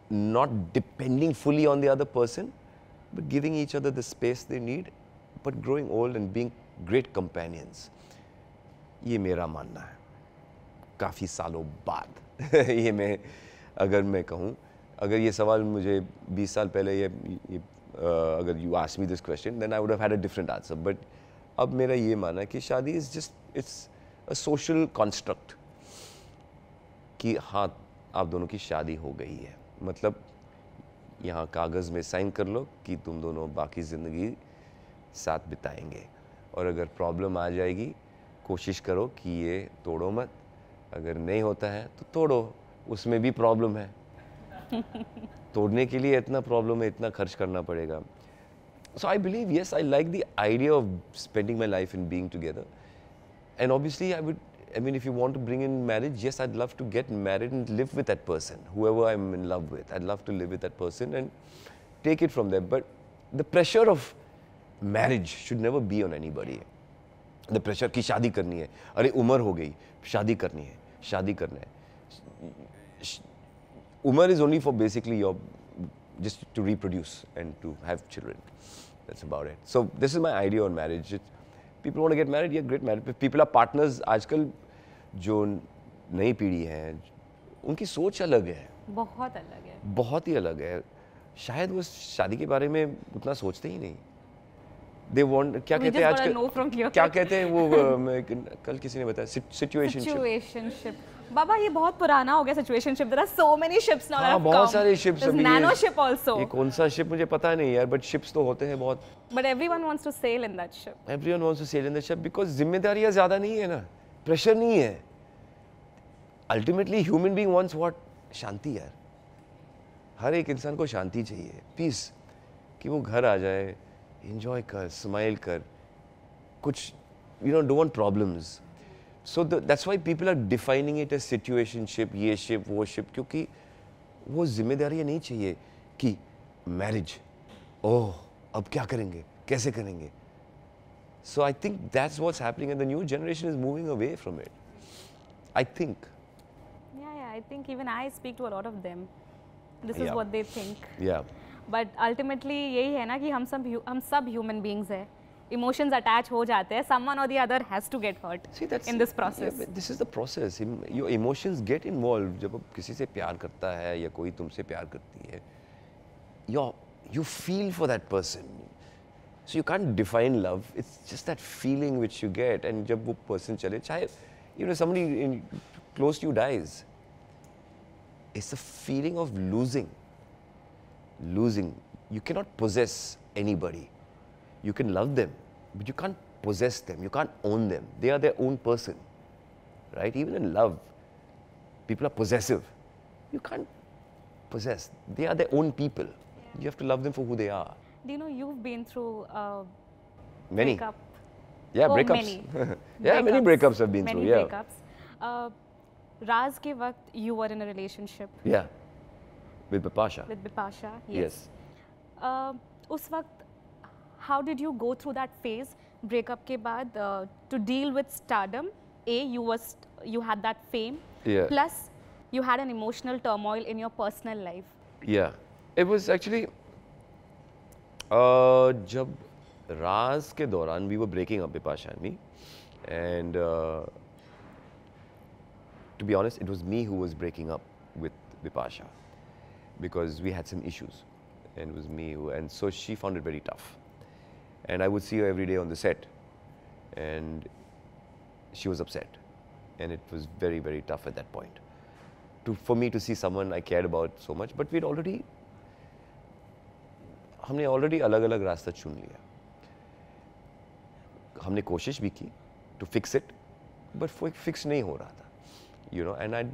not depending fully on the other person, but giving each other the space they need, but growing old and being great companions. ये मेरा मानना है, काफ़ी सालों बाद. ये मैं अगर मैं कहूँ, अगर ये सवाल मुझे 20 साल पहले अगर you asked me this question, then I would have had a different answer. But अब मेरा ये मानना है कि शादी is just, it's a social construct. कि हाँ, आप दोनों की शादी हो गई है, मतलब यहाँ कागज़ में साइन कर लो कि तुम दोनों बाकी ज़िंदगी साथ बिताएंगे. और अगर प्रॉब्लम आ जाएगी, कोशिश करो कि ये तोड़ो मत. अगर नहीं होता है तो तोड़ो, उसमें भी प्रॉब्लम है, तोड़ने के लिए इतना प्रॉब्लम है, इतना खर्च करना पड़ेगा. So I believe, yes, I like the idea of spending my life and being together. And obviously, I mean, if you want to bring in marriage, yes, I'd love to get married and live with that person, whoever I'm in love with. I'd love to live with that person and take it from there. But the pressure of marriage should never be on anybody. The pressure कि शादी करनी है, अरे उम्र हो गई, शादी करनी है, शादी करना है. Umar is only for basically your just to reproduce and to have children. That's about it. So this is my idea on marriage. People want to get married, yeah, great married. People are partners. आजकल जो नई पीढ़ी है, उनकी सोच अलग है.
बहुत अलग है.
बहुत ही अलग है. शायद वो शादी के बारे में उतना सोचते ही नहीं. They want क्या कहते हैं आजकल? क्या कहते हैं वो कल किसी ने बताया situationship.
बाबा ये बहुत पुराना हो गया situationship. There are so many ships now.
हाँ, बहुत सारे ships.
There's nano ship also.
ये कौन सा ship मुझे पता नहीं यार, but ships तो होते हैं बहुत.
But everyone wants to sail in that ship.
Everyone wants to sail in that ship because जिम्मेदारियाँ ज़्यादा नहीं है ना, pressure नहीं है. Ultimately, human being wants what? शांति यार. हर एक इंसान को शांति चाहिए, peace. कि वो घर आ जाए, enjoy कर, smile कर, कुछ, don't want problems. So that's why people are defining it as situationship, ये ship, वो ship, क्योंकि वो जिम्मेदारियाँ नहीं चाहिए कि marriage, oh, अब क्या करेंगे, कैसे करेंगे. So I think that's what's happening and the new generation is moving away from it. I think.
Yeah, I think even I speak to a lot of them. This is what they think.
Yeah.
But ultimately यही है ना कि हम सब human beings हैं. Emotions attach हो जाते हैं. Someone or the other has to get hurt.
See,
in this process.
Yeah, this is the process. Your emotions get involved. जब आप किसी से प्यार करता है या कोई तुमसे प्यार करती है, you feel for that person. So you can't define love. It's just that feeling which you get. And जब वो person चले, चाहे somebody close to you dies, it's the feeling of losing. Losing. You cannot possess anybody. You can love them, but you can't possess them. You can't own them. They are their own person, right? Even in love, people are possessive. You can't possess. They are their own people. You have to love them for who they are.
Do you know you've been through
many
breakup?
Yeah, breakups. Yeah, many breakups have been through. Yeah.
Many breakups. Raz ke waqt you were in a relationship.
Yeah. With Bipasha.
With Bipasha, yes. उस वक्त how did you go through that phase breakup के बाद to deal with stardom? You had that fame, plus you had an emotional turmoil in your personal life.
Yeah, it was actually जब राज के दौरान we were breaking up, Bipasha and me, and to be honest, it was me who was breaking up with Bipasha because we had some issues, and it was me who, and so she found it very tough. And I would see her every day on the set, and she was upset, and it was very, very tough at that point for me to see someone I cared about so much. But हमने already अलग-अलग रास्ता चुन लिया. हमने कोशिश भी की to fix it, but fix नहीं हो रहा था, and I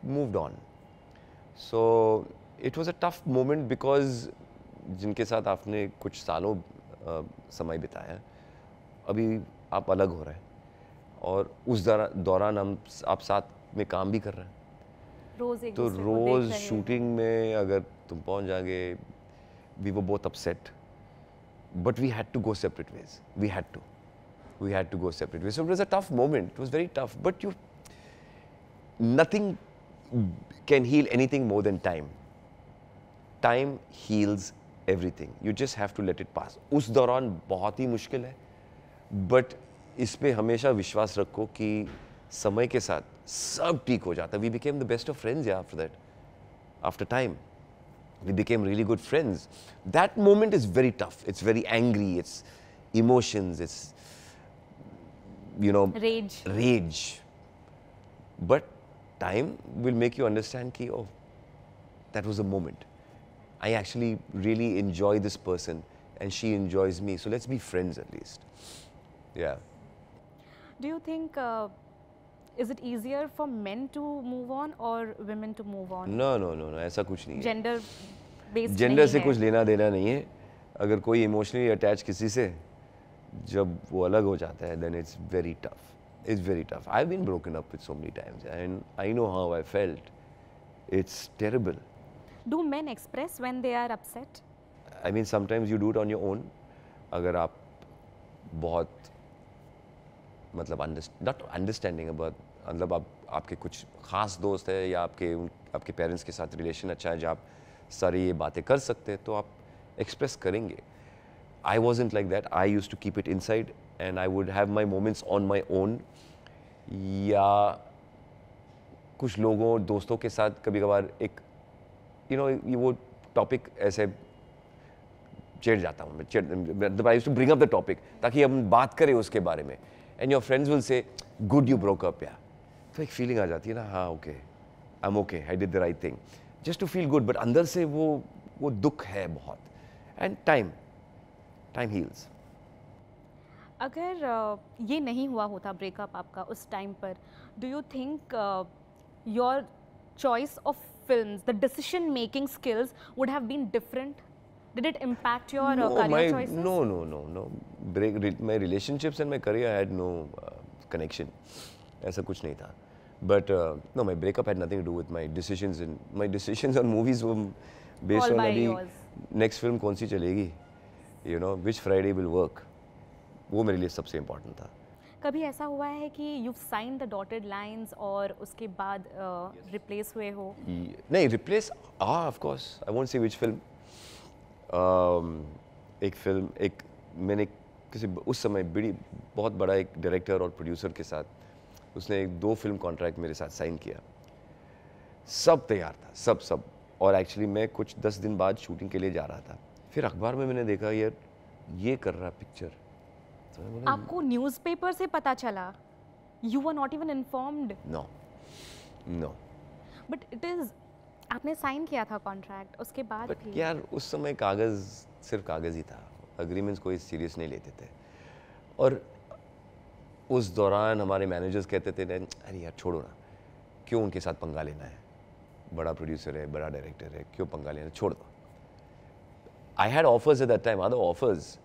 moved on. So it was a tough moment because जिनके साथ आपने कुछ सालों समय बिताया, अभी आप अलग हो रहे हैं और उस दौरान आप साथ में काम भी कर रहे हैं, तो रोज शूटिंग में अगर तुम पहुंच जाओगे, we were both upset, but we had to go separate ways. We had to go separate ways. So it was a tough moment. It was very tough, but nothing can heal anything more than time. Time heals everything. You just have to let it pass. उस दौरान बहुत ही मुश्किल है, but इस पे हमेशा विश्वास रखो कि समय के साथ सब ठीक हो जाता है. We became the best of friends after that. After time, we became really good friends. That moment is very tough. It's very angry. It's emotions. It's rage. But time will make you understand कि that was a moment. I actually really enjoy this person and she enjoys me. So let's be friends at least. Yeah.
Do you think Is it easier for men to move on or women to move on?
No no no no, ऐसा कुछ नहीं है।
Gender based
gender
नहीं
से
है।
कुछ लेना देना नहीं है। अगर कोई इमोशनली अटैच किसी से जब वो अलग हो जाता है, then it's very tough. It's very tough. I've been broken up with so many times and I know how I felt. It's terrible.
Do men express when they are upset?
I mean, sometimes you do it on your own. अगर आप बहुत मतलब not understanding about मतलब आपके कुछ खास दोस्त है या आपके पेरेंट्स के साथ रिलेशन अच्छा है जहाँ आप सारी ये बातें कर सकते हैं तो आप एक्सप्रेस करेंगे। I wasn't like that. I used to keep it inside and I would have my moments on my own. या कुछ लोगों दोस्तों के साथ कभी कभार एक ये वो टॉपिक ऐसे चिढ़ जाता हूँ मैं, I used to bring up the topic ताकि हम बात करें उसके बारे में, and your friends will say good you broke up, या तो एक फीलिंग आ जाती है ना, हाँ okay I am okay, I did the right thing, just to feel good, but अंदर से वो दुख है बहुत, एंड टाइम हील्स।
अगर ये नहीं हुआ होता ब्रेकअप आपका उस टाइम पर, do you think your choice of films, the decision making skills would have been different? Did it impact your career choices?
No. My relationships and my career had no connection. ऐसा कुछ नहीं था. But no, my breakup had nothing to do with my decisions. And my decisions on movies were based
All
on
by
अभी
yours.
next film कौन सी चलेगी, which Friday will work. वो मेरे लिए सबसे इम्पोर्टेंट था।
कभी ऐसा हुआ है कि you've signed the dotted lines और उसके बाद replace हुए हो?
नहीं, replace, of course. I won't say which film. मैंने किसी उस समय बहुत बड़ा एक डायरेक्टर और प्रोड्यूसर के साथ उसने 2 फिल्म कॉन्ट्रैक्ट मेरे साथ साइन किया, सब तैयार था, सब, और एक्चुअली मैं कुछ 10 दिन बाद शूटिंग के लिए जा रहा था, फिर अखबार में मैंने देखा यार ये कर रहा पिक्चर, तो
आपको न्यूज़पेपर से पता चला? You were not even informed?
No.
But it is, आपने साइन किया था कॉन्ट्रैक्ट, उसके बाद
बट
भी
यार उस समय कागज़ सिर्फ कागज़ ही था, अग्रीमेंट्स कोई सीरियस नहीं लेते थे, और उस दौरान हमारे मैनेजर्स कहते थे अरे यार छोड़ो ना, क्यों उनके साथ पंगा लेना है, बड़ा प्रोड्यूसर है, बड़ा डायरेक्टर है, क्यों पंगा लेना, छोड़ दो। I had offers at that time, other offers,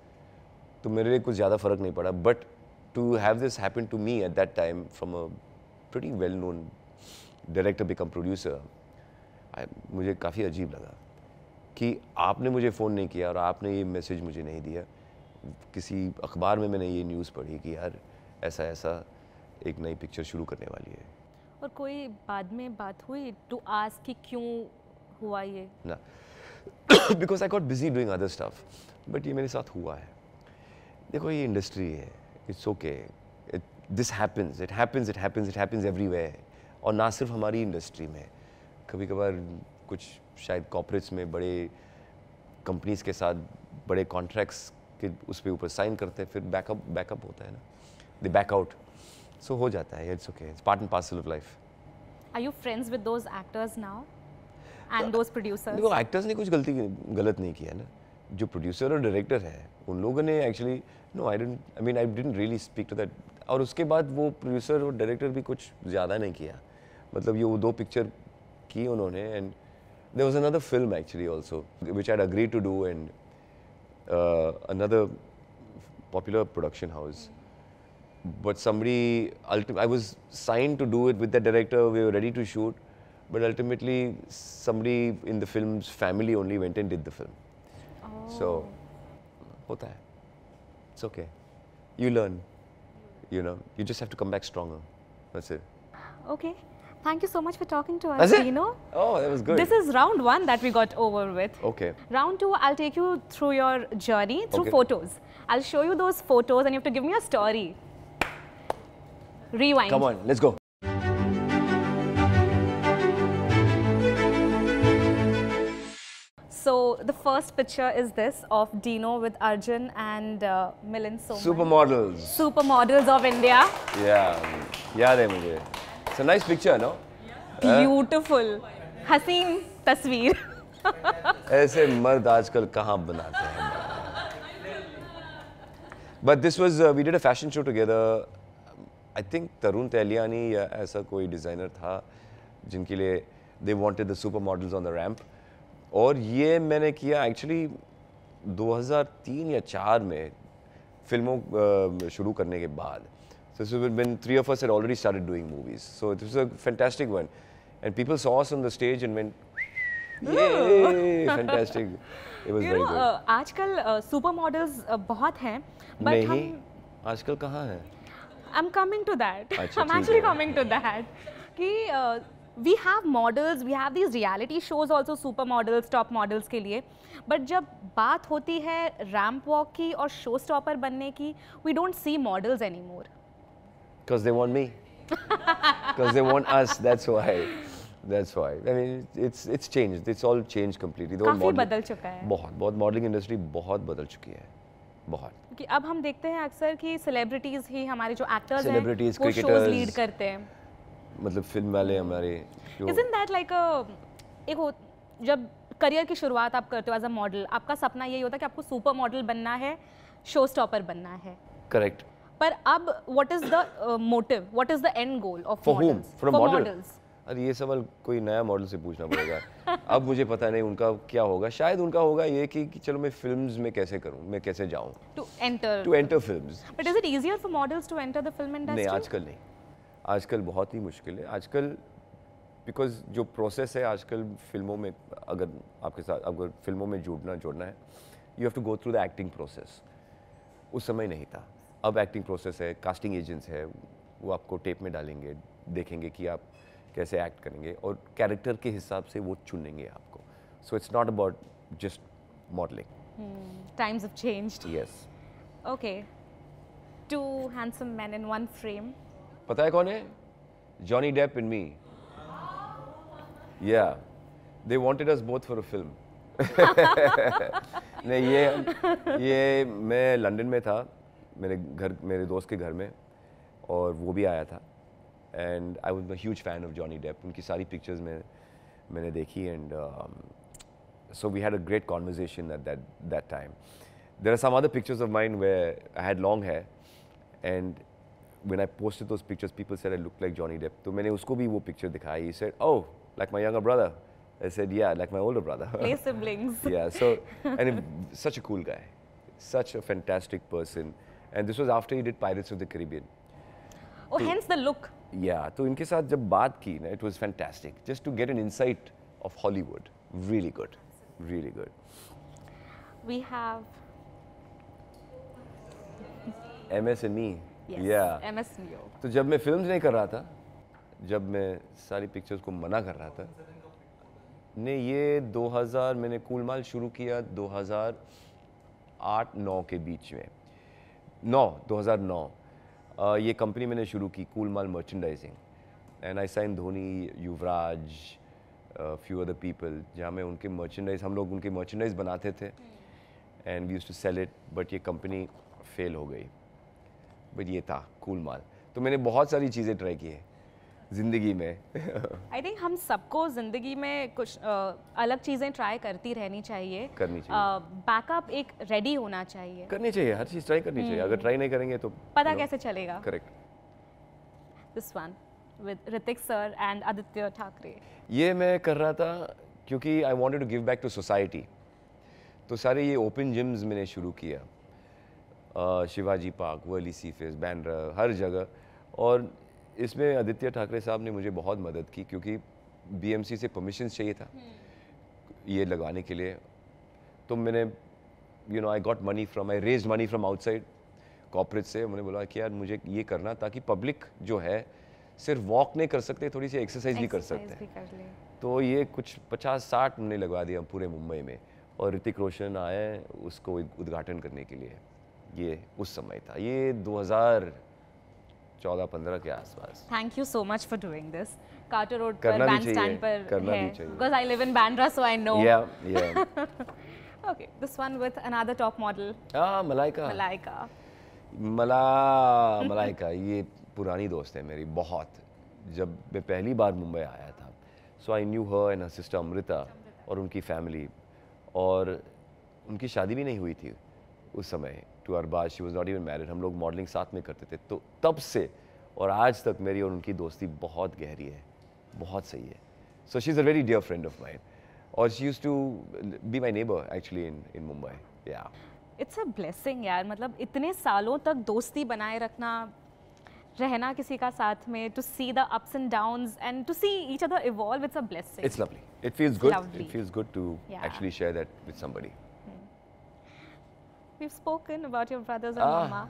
तो मेरे लिए कुछ ज़्यादा फ़र्क नहीं पड़ा, but to have this happen to me at that time from a pretty well known director become producer, मुझे काफ़ी अजीब लगा कि आपने मुझे फ़ोन नहीं किया और आपने ये मैसेज मुझे नहीं दिया। किसी अखबार में मैंने ये न्यूज़ पढ़ी कि यार ऐसा एक नई पिक्चर शुरू करने वाली है।
और कोई बाद में बात हुई टू आस्क कि क्यों हुआ ये?
ना, because I got busy doing other stuff, but ये मेरे साथ हुआ है। देखो ये इंडस्ट्री है, it's okay, this happens, it happens everywhere, और ना सिर्फ हमारी इंडस्ट्री में, कभी कभार कुछ शायद कॉर्पोरेट्स में बड़े कंपनीज के साथ बड़े कॉन्ट्रैक्ट्स के उस पे ऊपर साइन करते हैं, फिर बैकअप होता है ना, दे बैक आउट, सो हो जाता है, it's okay, it's part and parcel of life.
Are you friends with those actors now and those producers?
देखो एक्टर्स ने कुछ गलत नहीं किया ना, जो प्रोड्यूसर और डायरेक्टर है उन लोगों ने actually I didn't really speak to that, और उसके बाद वो प्रोड्यूसर और डायरेक्टर भी कुछ ज़्यादा नहीं किया, मतलब ये वो 2 पिक्चर की उन्होंने, and there was another film actually also which I had agreed to do, and another popular production house, but I was signed to do it with the director, we were ready to shoot, but ultimately somebody in the film's family only went and did the film. So hota hai, it's okay, you learn, you just have to come back stronger, that's it.
Okay, thank you so much for talking to us.
That's it?
Dino.
Oh, that was good.
This is round 1 that we got over with.
Okay.
Round 2, I'll take you through your journey through
Okay.
photos. I'll show you those photos and you have to give me a story. Rewind.
Come on, let's go.
So the first picture is this of Dino with Arjun and Milind Soman.
Supermodels.
Supermodels of India.
Yeah, याद है मुझे. It's a nice picture, no?
Beautiful. हसीन तस्वीर.
ऐसे मर्द आजकल कहाँ बनाते हैं? But this was, we did a fashion show together I think Tarun Tahiliani या ऐसा कोई डिज़ाइनर था जिनके लिए they wanted the super models on the ramp, और ये मैंने किया एक्चुअली 2003 या 4 में फिल्मों शुरू करने के बाद. So this was when 3 of us had already started doing movies. So it was a fantastic one. And people saw us on the stage and went, yay, fantastic. It was very good.
आजकल super models बहुत हैं, but
नहीं, आजकल कहाँ है?
I'm coming to that.
अच्छा,
I'm
ठीक
actually
है.
coming to that. कि we have models, we have these reality shows also super models, top models के लिए. But जब बात होती है रैंप वॉक की और शो स्टॉपर बनने की, we don't see models anymore.
Because they want me. Because they want us. That's why. That's why. I mean, it's changed. It's all changed completely.
काफी बदल चुका है.
बहुत मॉडलिंग इंडस्ट्री बहुत बदल चुकी है. बहुत.
कि अब हम देखते हैं अक्सर कि सेलिब्रिटीज ही हमारे जो एक्टर्स हैं
Celebrities,
वो शोज
cricketers,
लीड करते हैं.
मतलब फिल्म वाले हमारे जो
Isn't that like जब करियर की शुरुआत आप करते हो एज अ मॉडल, आपका सपना यही होता है कि आपको सुपर मॉडल बनना है, शो स्टॉपर बनना है.
करेक्ट.
पर अब what is the motive, what is the end goal of
for home,
models?
For models. अरे ये सवाल कोई नया मॉडल से पूछना पड़ेगा. अब मुझे पता नहीं उनका क्या होगा. शायद उनका होगा ये कि चलो मैं फिल्म्स में कैसे करूं, मैं कैसे जाऊं
to enter
films.
But is it easier for models to enter the film industry?
नहीं, आजकल नहीं. आजकल बहुत ही मुश्किल है. आजकल बिकॉज जो प्रोसेस है आजकल फिल्मों में, अगर आपके साथ अगर फिल्मों में जुड़ना है, you have to go through the acting process. उस समय नहीं था. अब एक्टिंग प्रोसेस है, कास्टिंग एजेंट्स है, वो आपको टेप में डालेंगे, देखेंगे कि आप कैसे एक्ट करेंगे और कैरेक्टर के हिसाब से वो चुनेंगे आपको. So it's not about just modelling.
Times have changed.
Yes.
Okay, two handsome man in one frame.
पता है कौन है? Johnny Depp and me. या they wanted us both for a film. नहीं, ये मैं लंदन में था, मेरे दोस्त के घर में, और वो भी आया था. And I was a huge fan of Johnny Depp. उनकी सारी पिक्चर्स मैंने देखी, and so we had a great conversation at that time. There are some other pictures of mine where I had long hair, and when I posted those pictures, people said I looked like Johnny Depp. तो मैंने उसको भी वो picture दिखाई. He said, "Oh, like my younger brother." I said, "Yeah, like my older brother."
Play siblings.
Yeah. So, and such a cool guy, such a fantastic person. And this was after he did Pirates of the Caribbean.
Oh, hence the look.
Yeah. तो इनके साथ जब बात की ना, it was fantastic. Just to get an insight of Hollywood. Really good. Really good.
We have
MS and Me.
yes,
Yeah.
MS Neo.
तो जब मैं फिल्म्स नहीं कर रहा था, जब मैं सारी पिक्चर्स को मना कर रहा था, ने ये 2000 मैंने कूलमाल शुरू किया 2008-9 के बीच में. 2009 ये कंपनी मैंने शुरू की, Coolmaal merchandising. And I sign Dhoni, Yuvraj, few other people, जहाँ मैं उनके मर्चेंडाइज, हम लोग उनके मर्चेंडाइज बनाते थे, and we used to sell it. But ये कंपनी फेल हो गई. बट ये था कूलमाल. तो मैंने बहुत सारी चीज़ें ट्राई की है ज़िंदगी में.
आई थिंक हम सबको ज़िंदगी में कुछ अलग चीज़ें ट्राई करती रहनी चाहिए.
करनी चाहिए.
बैकअप एक रेडी होना चाहिए.
करनी चाहिए, हर चीज़ ट्राई करनी चाहिए. अगर ट्राई नहीं करेंगे तो
पता कैसे चलेगा.
Correct.
This one with Hrithik sir and Aaditya Thackeray.
ये मैं कर रहा था क्योंकि I wanted to give back to society. तो सारे ये ओपन जिम्स मैंने शुरू किया, शिवाजी पार्क, वर्ली सीफेस, बैंड्रा, हर जगह. और इसमें आदित्य ठाकरे साहब ने मुझे बहुत मदद की, क्योंकि बीएमसी से परमिशन चाहिए था ये लगाने के लिए. तो मैंने I got money from, I raised money from outside corporate से. मैंने बोला कि यार मुझे ये करना, ताकि पब्लिक जो है सिर्फ वॉक नहीं कर सकते, थोड़ी सी एक्सरसाइज भी कर सकते हैं. तो ये कुछ 50-60 हमने लगवा दिया पूरे मुंबई में. और ऋतिक रोशन आए उसको उद्घाटन करने के लिए. ये उस समय था, ये 2014-15 के आसपास.
Thank you so much for doing this. Carter Road पर,
करना भी
बैंडस्टैंड
चाहिए,
पर
करना
है,
भी चाहिए.
Because I live in Bandra so I know.
या
okay, this one with another top model.
Malaika. Malaika ये पुरानी दोस्त है मेरी बहुत. जब मैं पहली बार मुंबई आया था, so I knew her and her sister Amrita और उनकी फैमिली. और उनकी शादी भी नहीं हुई थी उस समय. To Arbaaz, she was not even married. हम लोग मॉडलिंग साथ में करते थे. तो तब से और आज तक मेरी और उनकी दोस्ती बहुत गहरी है, बहुत सही है. So she's a very dear friend of mine. और she used to be my neighbor actually in Mumbai. Yeah.
It's a blessing यार, मतलब इतने सालों तक दोस्ती बनाए रखना, रहना किसी का साथ में, to see the ups and downs and to see each other evolve, it's a blessing.
It's lovely. It feels good.
Lovely.
It feels good to
Yeah.
actually share that with somebody.
We've spoken about your brothers and mama.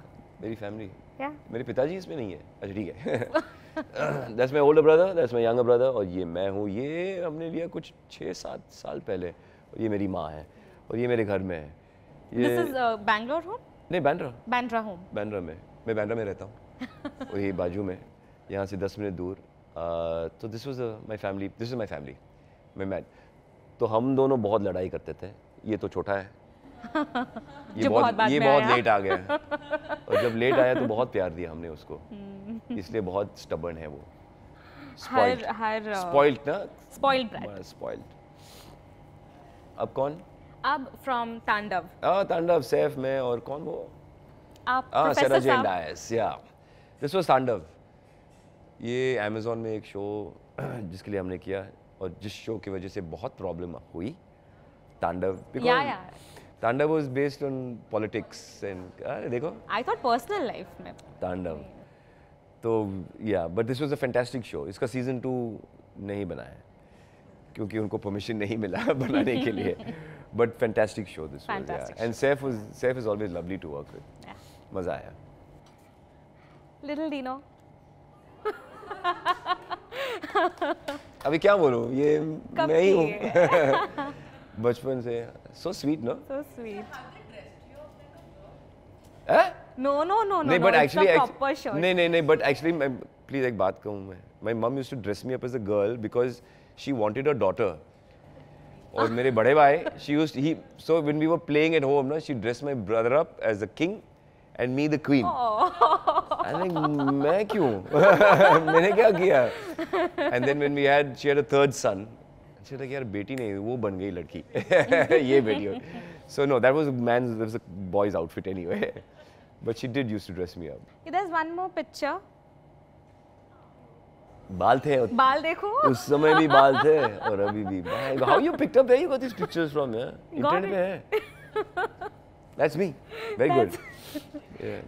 मेरी family.
Yeah.
मेरे पिताजी इसमें नहीं है. अच्छा ठीक है. That's my older brother, that's my younger brother, और ये मैं हूँ. ये हमने लिया कुछ 6-7 साल पहले. और ये मेरी माँ है. और ये मेरे घर में है.
This is Bangalore home?
नहीं, बांद्रा.
Bandra home.
बांद्रा में. मैं बांद्रा में रहता हूँ. और ये बाजू में. यहाँ से 10 मिनट दूर. तो this was my family. This is my family. तो हम दोनों बहुत लड़ाई करते थे. ये तो छोटा है. ये बहुत लेट आ गया. और जब लेट आया तो बहुत प्यार दिया हमने उसको. इसलिए बहुत स्टबर्न है वो. स्पॉइल्ड ना. स्पॉइल्ड. अब कौन?
अब फ्रॉम तांडव.
तांडव, सैफ में, और कौन वो?
आप प्रोफेसर साहब.
डायस. या, दिस वाज तांडव. ये अमेज़न में एक शो जिसके लिए हमने किया, और जिस शो की वजह से बहुत प्रॉब्लम हुई. तांडव, तांडव was based on politics and देखो.
आई थॉट पर्सनल लाइफ में
तांडव. तो या, but this was a fantastic show. इसका सीजन 2 नहीं बना है क्योंकि उनको परमिशन नहीं मिला बनाने के लिए. But fantastic show this was. And Saif is always lovely to work with. मजा आया.
लिटिल डीनो.
अभी क्या बोलूं, ये मैं ही हूँ. बचपन से. So sweet, no?
So sweet.
No, but actually, नहीं, but actually, please एक बात कहूँ मैं. My mom used to dress me up as a girl because she wanted a daughter. और मेरे बड़े भाई, so when we were playing at home, ना, she dressed my brother up as the king and me the queen. I'm like, मैं क्यों? मैंने क्या किया? And then when she had a third son, she was like, यार बेटी नहीं, वो बन गई लड़की. ये बेटी. So no, that was a boy's outfit anyway. But she did used to dress me up.
There's one more picture.
बाल थे.
बाल देखो.
उस समय भी बाल थे और अभी भी. How you picked up where you got these pictures from? Yeah? Internet पे है. That's me. Very good.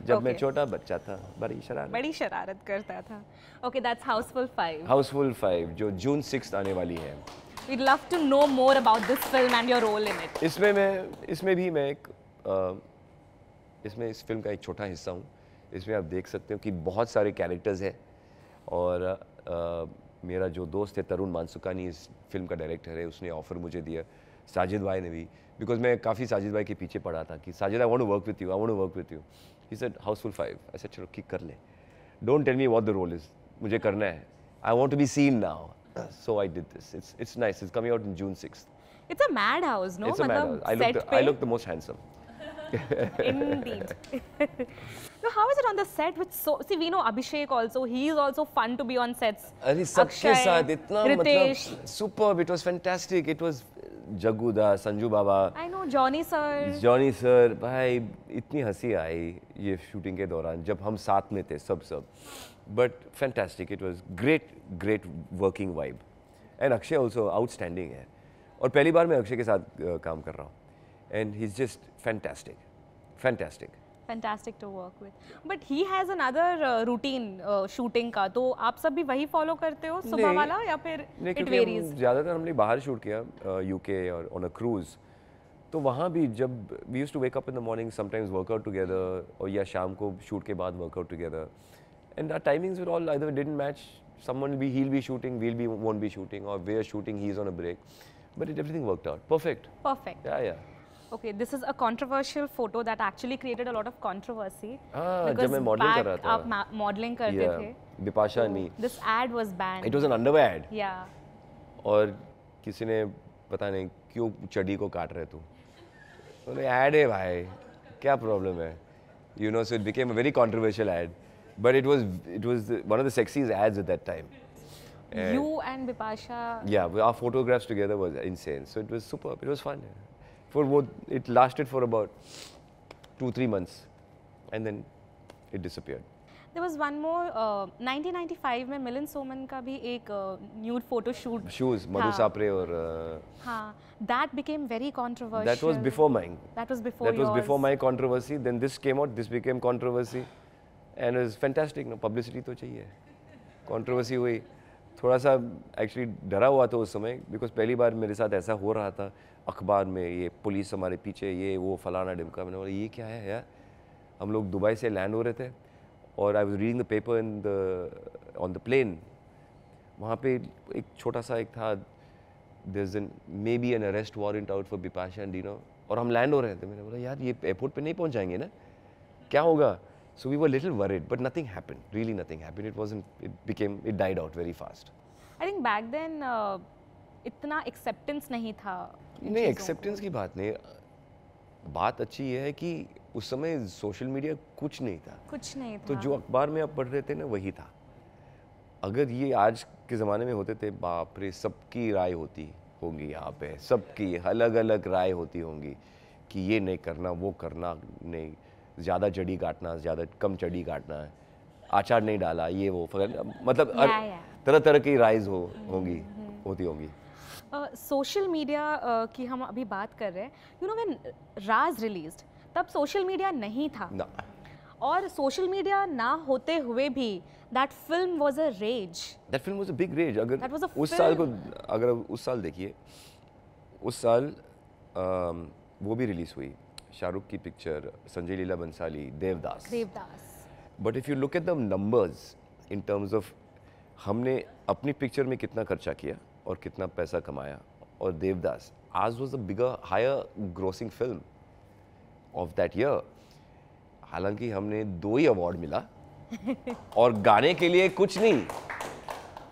जब मैं छोटा बच्चा था, बड़ी शरारत
करता था. Okay, that's Houseful 5.
Houseful 5 जो June 6th आने वाली है.
We'd love to know more about this film and your role in it.
इसमें भी मैं इस फिल्म का एक छोटा हिस्सा हूँ. इसमें आप देख सकते हो कि बहुत सारे कैरेक्टर्स हैं. और मेरा जो दोस्त है तरुण मानसुकानी, इस फिल्म का डायरेक्टर है, उसने ऑफ़र मुझे दिया. साजिद भाई ने भी, बिकॉज मैं काफ़ी साजिद भाई के पीछे पड़ा था कि Sajid, I want to work with you. He said Housefull 5. I said चलो किक कर ले. Don't tell me what the role is. मुझे करना है. I want to be seen now. So I did this. It's nice. It's coming out in June 6th.
It's a madhouse, no?
It's a madhouse. I look the most handsome.
Indeed. So how is it on the set with see, we know Abhishek also. He is also fun to be on sets.
अरे सबके साथ इतना
Ritesh.
मतलब superb. It was fantastic. It was Jaggu दा, संजू बाबा.
I know Johnny sir. भाई इतनी हंसी आई ये शूटिंग के दौरान जब हम साथ में थे सब. But fantastic. It was great working vibe. And Akshay also outstanding है. और पहली बार मैं अक्षय के साथ काम कर रहा हूँ. And he's just fantastic. Fantastic to work with. But he has another routine shooting का. तो आप सब भी वही फॉलो करते हो सुबह वाला या फिर it varies?
ज़्यादातर हमने बाहर शूट किया UK और on a cruise. तो वहाँ भी जब we used to wake up in the morning, sometimes work out together, और या शाम को शूट के बाद work out together. And our timings were all either didn't match. He'll be shooting, won't be shooting, or we're shooting, he's on a break. But everything worked out. Perfect. Yeah.
Okay, this is a controversial photo that actually created a lot of controversy.
जब मैं modelling कर रहा था.
आप modelling करते थे.
बिपाशा नहीं.
This ad was banned.
It was an underwear ad.
Yeah.
और किसी ने पता नहीं क्यों चड्डी को काट रहे तू. तो ad है भाई, क्या प्रॉब्लम है? You know, so it became a very controversial ad. But it was one of the sexiest ads at that time.
You and Bipasha.
Yeah, our photographs together was insane. So it was superb. It was fun. It lasted for about 2-3 months, and then it disappeared.
There was one more 1995 में मिलिंद सोमन का भी एक nude photo shoot
shoes मधु सापरे और
हाँ, that became very controversial.
that was before mine.
That was before
That was
yours.
before my controversy. Then this came out. This became controversy, and it was fantastic. No publicity तो चाहिए. Controversy हुई. थोड़ा सा actually डरा हुआ था उस समय बिकॉज पहली बार मेरे साथ ऐसा हो रहा था अखबार में, ये पुलिस हमारे पीछे, ये वो फलाना डिमका. मैंने बोला ये क्या है यार. हम लोग दुबई से लैंड हो रहे थे और I was reading the paper in the on the plane. वहाँ पे एक छोटा सा एक था, there's an maybe an arrest warrant out for Bipasha and Dino, और हम लैंड हो रहे थे. मैंने बोला यार ये एयरपोर्ट पे नहीं पहुँच जाएंगे ना, क्या होगा. So we were little worried, but nothing happened. Really nothing happened. It died out very fast.
I think back then इतना acceptance नहीं था.
नहीं, acceptance की बात नहीं. बात अच्छी ये है कि उस समय सोशल मीडिया कुछ नहीं था.
कुछ नहीं था.
तो जो अखबार में आप पढ़ रहे थे ना वही था. अगर ये आज के ज़माने में होते थे, बाप रे, सबकी राय होती होंगी यहाँ पे, सबकी अलग अलग राय होती होंगी कि ये नहीं करना, वो करना नहीं, ज़्यादा चढ़ी काटना, ज़्यादा कम चढ़ी काटना है, आचार नहीं डाला, ये वो मतलब तरह तरह की राइज होंगी होती होंगी.
सोशल मीडिया की हम अभी बात कर रहे हैं. You know when Raj released तब सोशल मीडिया नहीं था
ना.
और सोशल मीडिया ना होते हुए भी that film was a rage.
That film was a big rage. अगर
That was a
उस साल को
film.
अगर उस साल देखिए, उस साल वो भी रिलीज हुई शाहरुख की picture, Sanjay Leela Bhansali, Devdas. But if you look at the numbers in terms of हमने अपनी पिक्चर में कितना खर्चा किया और कितना पैसा कमाया, और देवदास आज was a bigger higher grossing film of that year. हालांकि हमने 2 ही अवार्ड मिला और गाने के लिए कुछ नहीं.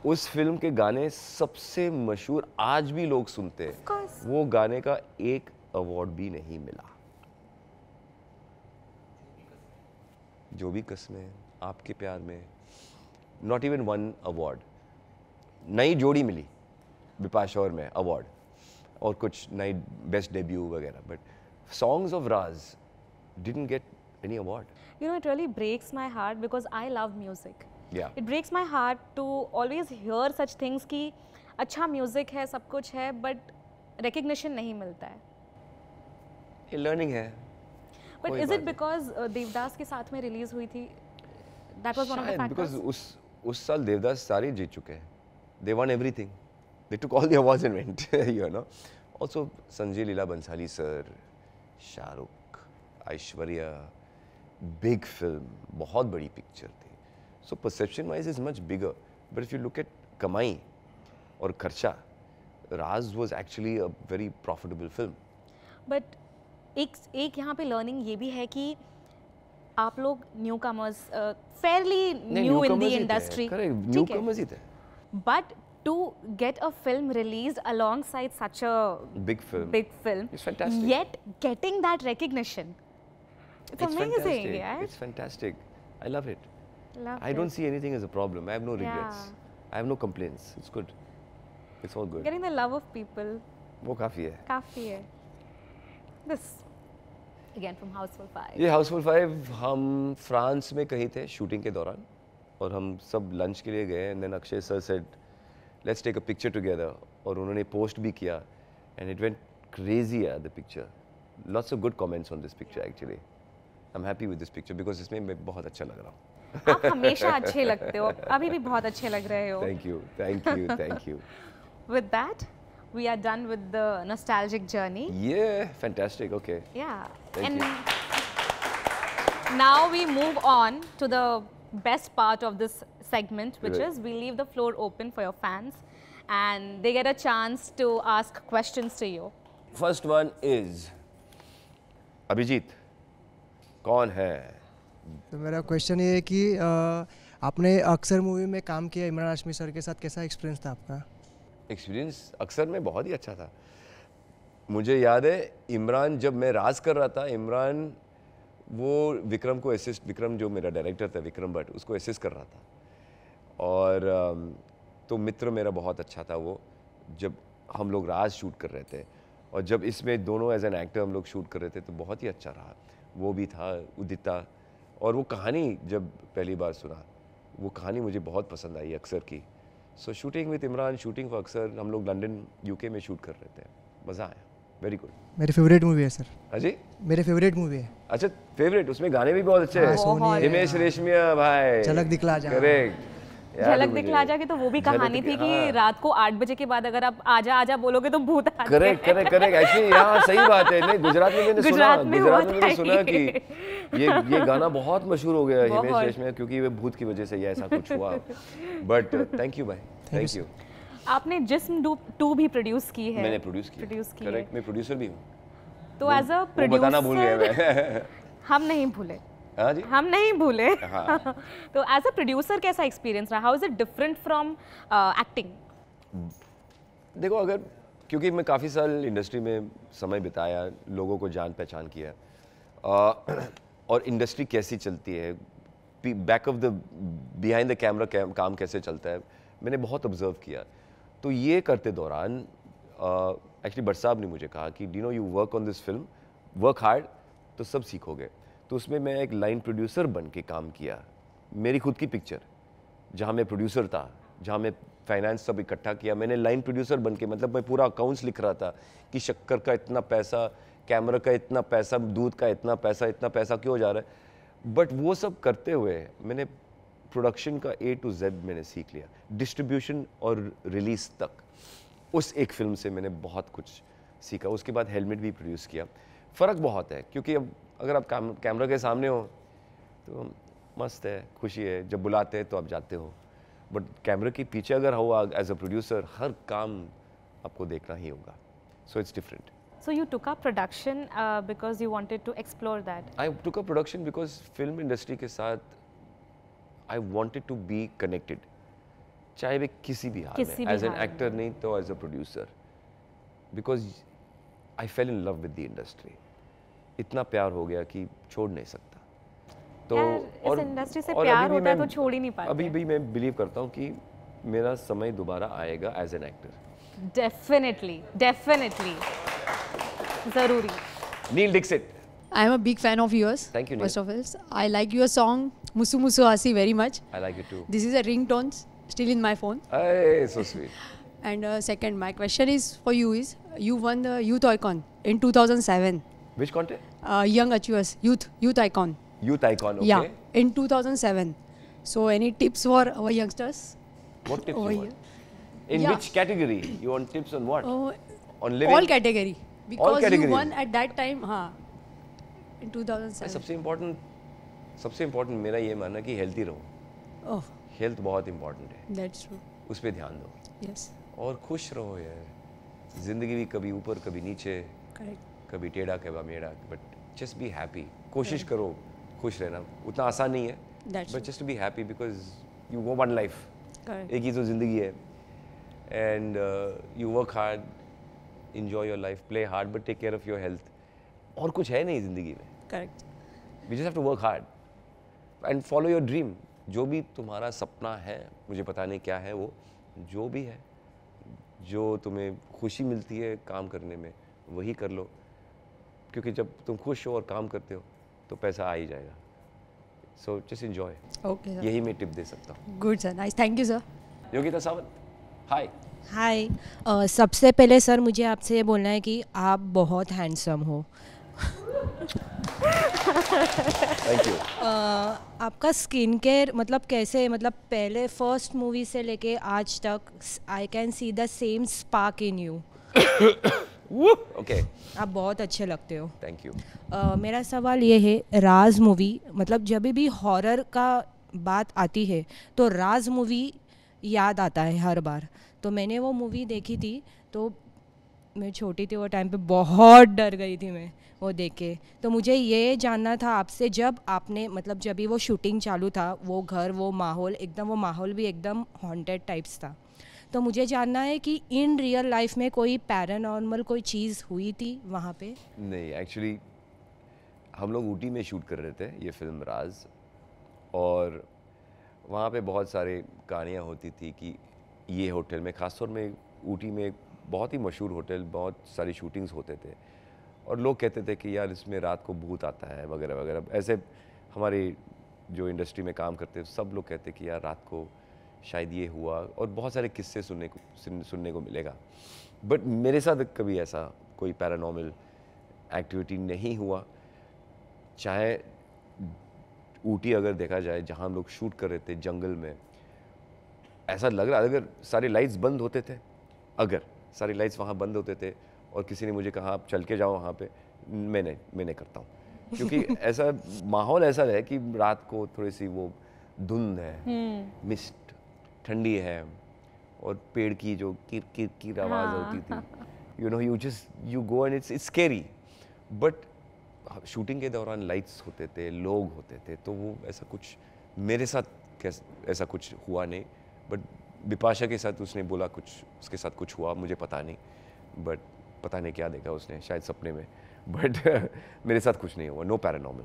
उस फिल्म के गाने सबसे मशहूर, आज भी लोग सुनते हैं. वो गाने का एक अवार्ड भी नहीं मिला. जो भी कसमें, आपके प्यार में, नॉट इवन 1 अवार्ड. नई जोड़ी मिली बिपाशा और मैं अवार्ड, और कुछ नई बेस्ट डेब्यू वगैरह, but songs of Raj didn't get any award.
You know, it really breaks my heart because I love music.
Yeah.
It breaks my heart to always hear such things कि अच्छा music है, सब कुछ है, but recognition नहीं मिलता है.
ये लर्निंग है.
But is it because Devdas के साथ में रिलीज हुई थी? That was one of the factors.
Because उस साल देवदास सारे जीत चुके हैं. They won everything. They took all the awards and went, you know. Also Sanjay Leela Bhansali sir, Shahrukh, Aishwarya, big film, बहुत बड़ी पिक्चर थी. So perception wise is much bigger. But if you look at कमाई और खर्चा, Raaz was actually a very profitable film.
But एक यहाँ पे learning ये भी है कि आप लोग newcomers, fairly new in the industry,
newcomers ही थे.
But to get a film released alongside such a
big film,
it's
fantastic.
Yet getting that recognition, it's amazing.
Fantastic.
Yeah,
it's fantastic. I love it.
Love
I
it.
don't see anything as a problem. I have no regrets.
Yeah.
I have no complaints. It's good. It's all good.
Getting the love of people,
वो काफी है.
काफी है. This again from Houseful 5.
ये हाउसफुल 5 हम France में कहीं थे शूटिंग के दौरान, और हम सब लंच के लिए गए. And then Akshay sir said let's take a picture together, और उन्होंने पोस्ट भी किया. एंड इट वेंट क्रेजी यार the picture. Lots of good comments on this picture. Actually I am happy with this picture because इसमें मैं बहुत अच्छा लग रहा हूँ.
आप हमेशा अच्छे लगते हो, अभी भी बहुत अच्छे लग रहे हो.
Thank you, thank you, thank you.
With that, we are done with the nostalgic journey.
Yeah, fantastic. Okay.
Yeah.
Thank
and
you.
Now we move on to the best part of this segment, which
Right.
is we leave the floor open for your fans and they get a chance to ask questions to you.
First one is Abhijeet, कौन है?
तो मेरा question ये है कि आपने अक्सर movie में काम किया इमरान हाशमी सर के साथ, कैसा एक्सपीरियंस था आपका?
एक्सपीरियंस अक्सर में बहुत ही अच्छा था. मुझे याद है इमरान, जब मैं राज कर रहा था, इमरान वो विक्रम को असिस्ट, विक्रम जो मेरा डायरेक्टर था विक्रम भट्ट, उसको असिस्ट कर रहा था. और तो मित्र मेरा बहुत अच्छा था वो, जब हम लोग राज शूट कर रहे थे. और जब इसमें दोनों एज एन एक्टर हम लोग शूट कर रहे थे तो बहुत ही अच्छा रहा. वो भी था, उदिता और वो कहानी जब पहली बार सुना, वो कहानी मुझे बहुत पसंद आई अक्सर की। So shooting with Imran, shooting for Aksar, हम लोग लंदन यूके में शूट कर रहे थे, मज़ा आया, वेरी गुड।
मेरी फेवरेट मूवी है सर।
हाँ जी,
मेरे फेवरेट मूवी है।
अच्छा फेवरेट, उसमें गाने भी बहुत अच्छे
हाँ,
हैं।
सोनी है।
हिमेश रेशमिया भाई,
झलक दिखला जा।
करेक्ट।
झलक दिखला जा की तो वो भी कहानी थी कि रात को 8 बजे के बाद अगर आप आजा आजा बोलोगे तो भूत आते हैं।
करेक्ट करेक्ट करेक्ट, एक्चुअली यहाँ सही बात है। नहीं, गुजरात में मैंने सुना कि ये गाना बहुत मशहूर हो गया हिमेश रेशमिया, क्योंकि वे भूत की वजह से ये ऐसा कुछ हुआ। बट थैंक यू भाई, थैंक यू।
आपने जिस्म 2 भी प्रोड्यूस की है।
मैंने प्रोड्यूस की, करेक्ट, मैं प्रोड्यूसर भी हूँ।
तो एज अ
प्रोड्यूसर बताना भूल गया मैं।
हम नहीं भूले।
हाँ जी,
हम नहीं भूले।
हाँ।
तो एज अ प्रोड्यूसर कैसा एक्सपीरियंस रहा? How is it different from acting?
देखो, अगर क्योंकि मैं काफ़ी साल इंडस्ट्री में समय बिताया, लोगों को जान पहचान किया, और इंडस्ट्री कैसी चलती है, back of the behind the camera काम कैसे चलता है, मैंने बहुत ऑब्जर्व किया। तो ये करते दौरान एक्चुअली भट्ट साहब ने मुझे कहा कि do know you work on this film, work hard तो सब सीखोगे। तो उसमें मैं एक लाइन प्रोड्यूसर बन के काम किया, मेरी खुद की पिक्चर जहाँ मैं प्रोड्यूसर था, जहाँ मैं फाइनेंस सब इकट्ठा किया, मैंने लाइन प्रोड्यूसर बन के, मतलब मैं पूरा अकाउंट्स लिख रहा था कि शक्कर का इतना पैसा, कैमरा का इतना पैसा, दूध का इतना पैसा क्यों जा रहा है। बट वो सब करते हुए मैंने प्रोडक्शन का A to Z मैंने सीख लिया, डिस्ट्रीब्यूशन और रिलीज तक। उस एक फिल्म से मैंने बहुत कुछ सीखा। उसके बाद हेलमेट भी प्रोड्यूस किया। फ़र्क बहुत है, क्योंकि अब अगर आप कैमरा के सामने हो तो मस्त है, खुशी है, जब बुलाते हैं तो आप जाते हो, बट कैमरा के पीछे अगर हो एज अ प्रोड्यूसर, हर काम आपको देखना ही होगा। So it's different.
So you took up production because you wanted to explore that.
I took up production because film industry के साथ I wanted to be connected, चाहे वे किसी भी हाल में, एज एन एक्टर नहीं तो as a producer, because I fell in love with the industry. इतना प्यार हो गया कि छोड़ नहीं सकता। तो
और इस इंडस्ट्री से प्यार होता है तो छोड़ ही नहीं पाते।
अभी भी मैं बिलीव करता हूँ कि मेरा समय दोबारा आएगा as an actor.
Definitely, definitely, जरूरी।
Neel डिक्सिट,
I am a big fan of yours.
Thank you, Neil.
First of all, I like your song Musu Musu Hasi very much.
I like it too.
This is a ringtone still in my phone.
Hey, so sweet.
And second, my question is for you is you won the Youth Icon in 2007.
Which contest?
Young Achievers Youth Icon.
Youth Icon, okay.
Yeah, in 2007. So any tips for our youngsters?
What tips
over
you want?
here?
In
Yeah.
which category? You want tips on what? On living?
All category. Because
categories.
you won at that time, in 2007.
सबसे important मेरा ये मानना कि healthy रहो।
Oh,
health बहुत important है,
that's true.
उस पर ध्यान दो।
Yes,
और खुश रहो यार, जिंदगी भी कभी ऊपर कभी नीचे,
correct.
कभी टेढ़ा कभी मेढ़ा, बट जस्ट बी हैप्पी। कोशिश करो खुश रहना, उतना आसान नहीं है,
That's
but just be happy because you वो वन लाइफ,
correct.
एक ही तो जिंदगी है। And you work hard, enjoy your life, play hard, but take care of your health. और कुछ है नहीं जिंदगी में।
Correct.
We just have to work hard and follow your dream. जो भी तुम्हारा सपना है, मुझे पता नहीं क्या है वो, जो भी है, जो तुम्हें खुशी मिलती है काम करने में, वही कर लो, क्योंकि जब तुम खुश हो और काम करते हो तो पैसा आ ही जाएगा। So just enjoy.
Okay, sir.
यही मैं टिप दे सकता हूँ।
Good, sir. Nice. Thank you, sir.
Yogita Sawant, हाय।
हाय, सबसे पहले सर मुझे आपसे ये बोलना है कि आप बहुत हैंडसम हो।
Thank you.
आपका स्किन केयर मतलब कैसे, मतलब पहले फर्स्ट मूवी से लेके आज तक I can see the same spark in you.
Okay,
आप बहुत अच्छे लगते हो।
Thank you.
मेरा सवाल ये है, राज मूवी, मतलब जब भी हॉरर का बात आती है तो राज मूवी याद आता है हर बार। तो मैंने वो मूवी देखी थी, तो मैं छोटी थी वो टाइम पे, बहुत डर गई थी मैं वो देख के। तो मुझे ये जानना था आपसे, जब आपने मतलब जब भी वो शूटिंग चालू था, वो घर, वो माहौल एकदम, वो माहौल भी एकदम हॉन्टेड टाइप्स था, तो मुझे जानना है कि इन रियल लाइफ में कोई पैरानॉर्मल कोई चीज़ हुई थी वहाँ पे?
नहीं, एक्चुअली हम लोग ऊटी में शूट कर रहे थे ये फिल्म राज, और वहाँ पे बहुत सारे कहानियाँ होती थी कि ये होटल में, ख़ासतौर में ऊटी में बहुत ही मशहूर होटल, बहुत सारी शूटिंग्स होते थे, और लोग कहते थे कि यार इसमें रात को भूत आता है वगैरह वगैरह, ऐसे हमारे जो इंडस्ट्री में काम करते हैं सब लोग कहते हैं कि यार रात को शायद ये हुआ, और बहुत सारे किस्से सुनने को मिलेगा। बट मेरे साथ कभी ऐसा कोई पैरानॉर्मल एक्टिविटी नहीं हुआ। चाहे ऊटी अगर देखा जाए, जहाँ हम लोग शूट कर रहे थे जंगल में, ऐसा लग रहा अगर सारे लाइट्स बंद होते थे, अगर सारे लाइट्स वहाँ बंद होते थे और किसी ने मुझे कहा आप चल के जाओ वहाँ पे, मैं नहीं करता हूँ। क्योंकि ऐसा माहौल ऐसा है कि रात को थोड़ी सी वो धुंध है, मिस्ट ठंडी है, और पेड़ की जो किर किर किर आवाज़ होती थी, you know, you go and it's scary. But shooting के दौरान लाइट्स होते थे, लोग होते थे, तो वो ऐसा कुछ मेरे साथ ऐसा कुछ हुआ नहीं। बट बिपाशा के साथ उसने बोला कुछ उसके साथ कुछ हुआ, मुझे पता नहीं, बट पता नहीं क्या देखा उसने, शायद सपने में। बट मेरे साथ कुछ नहीं हुआ, no paranormal.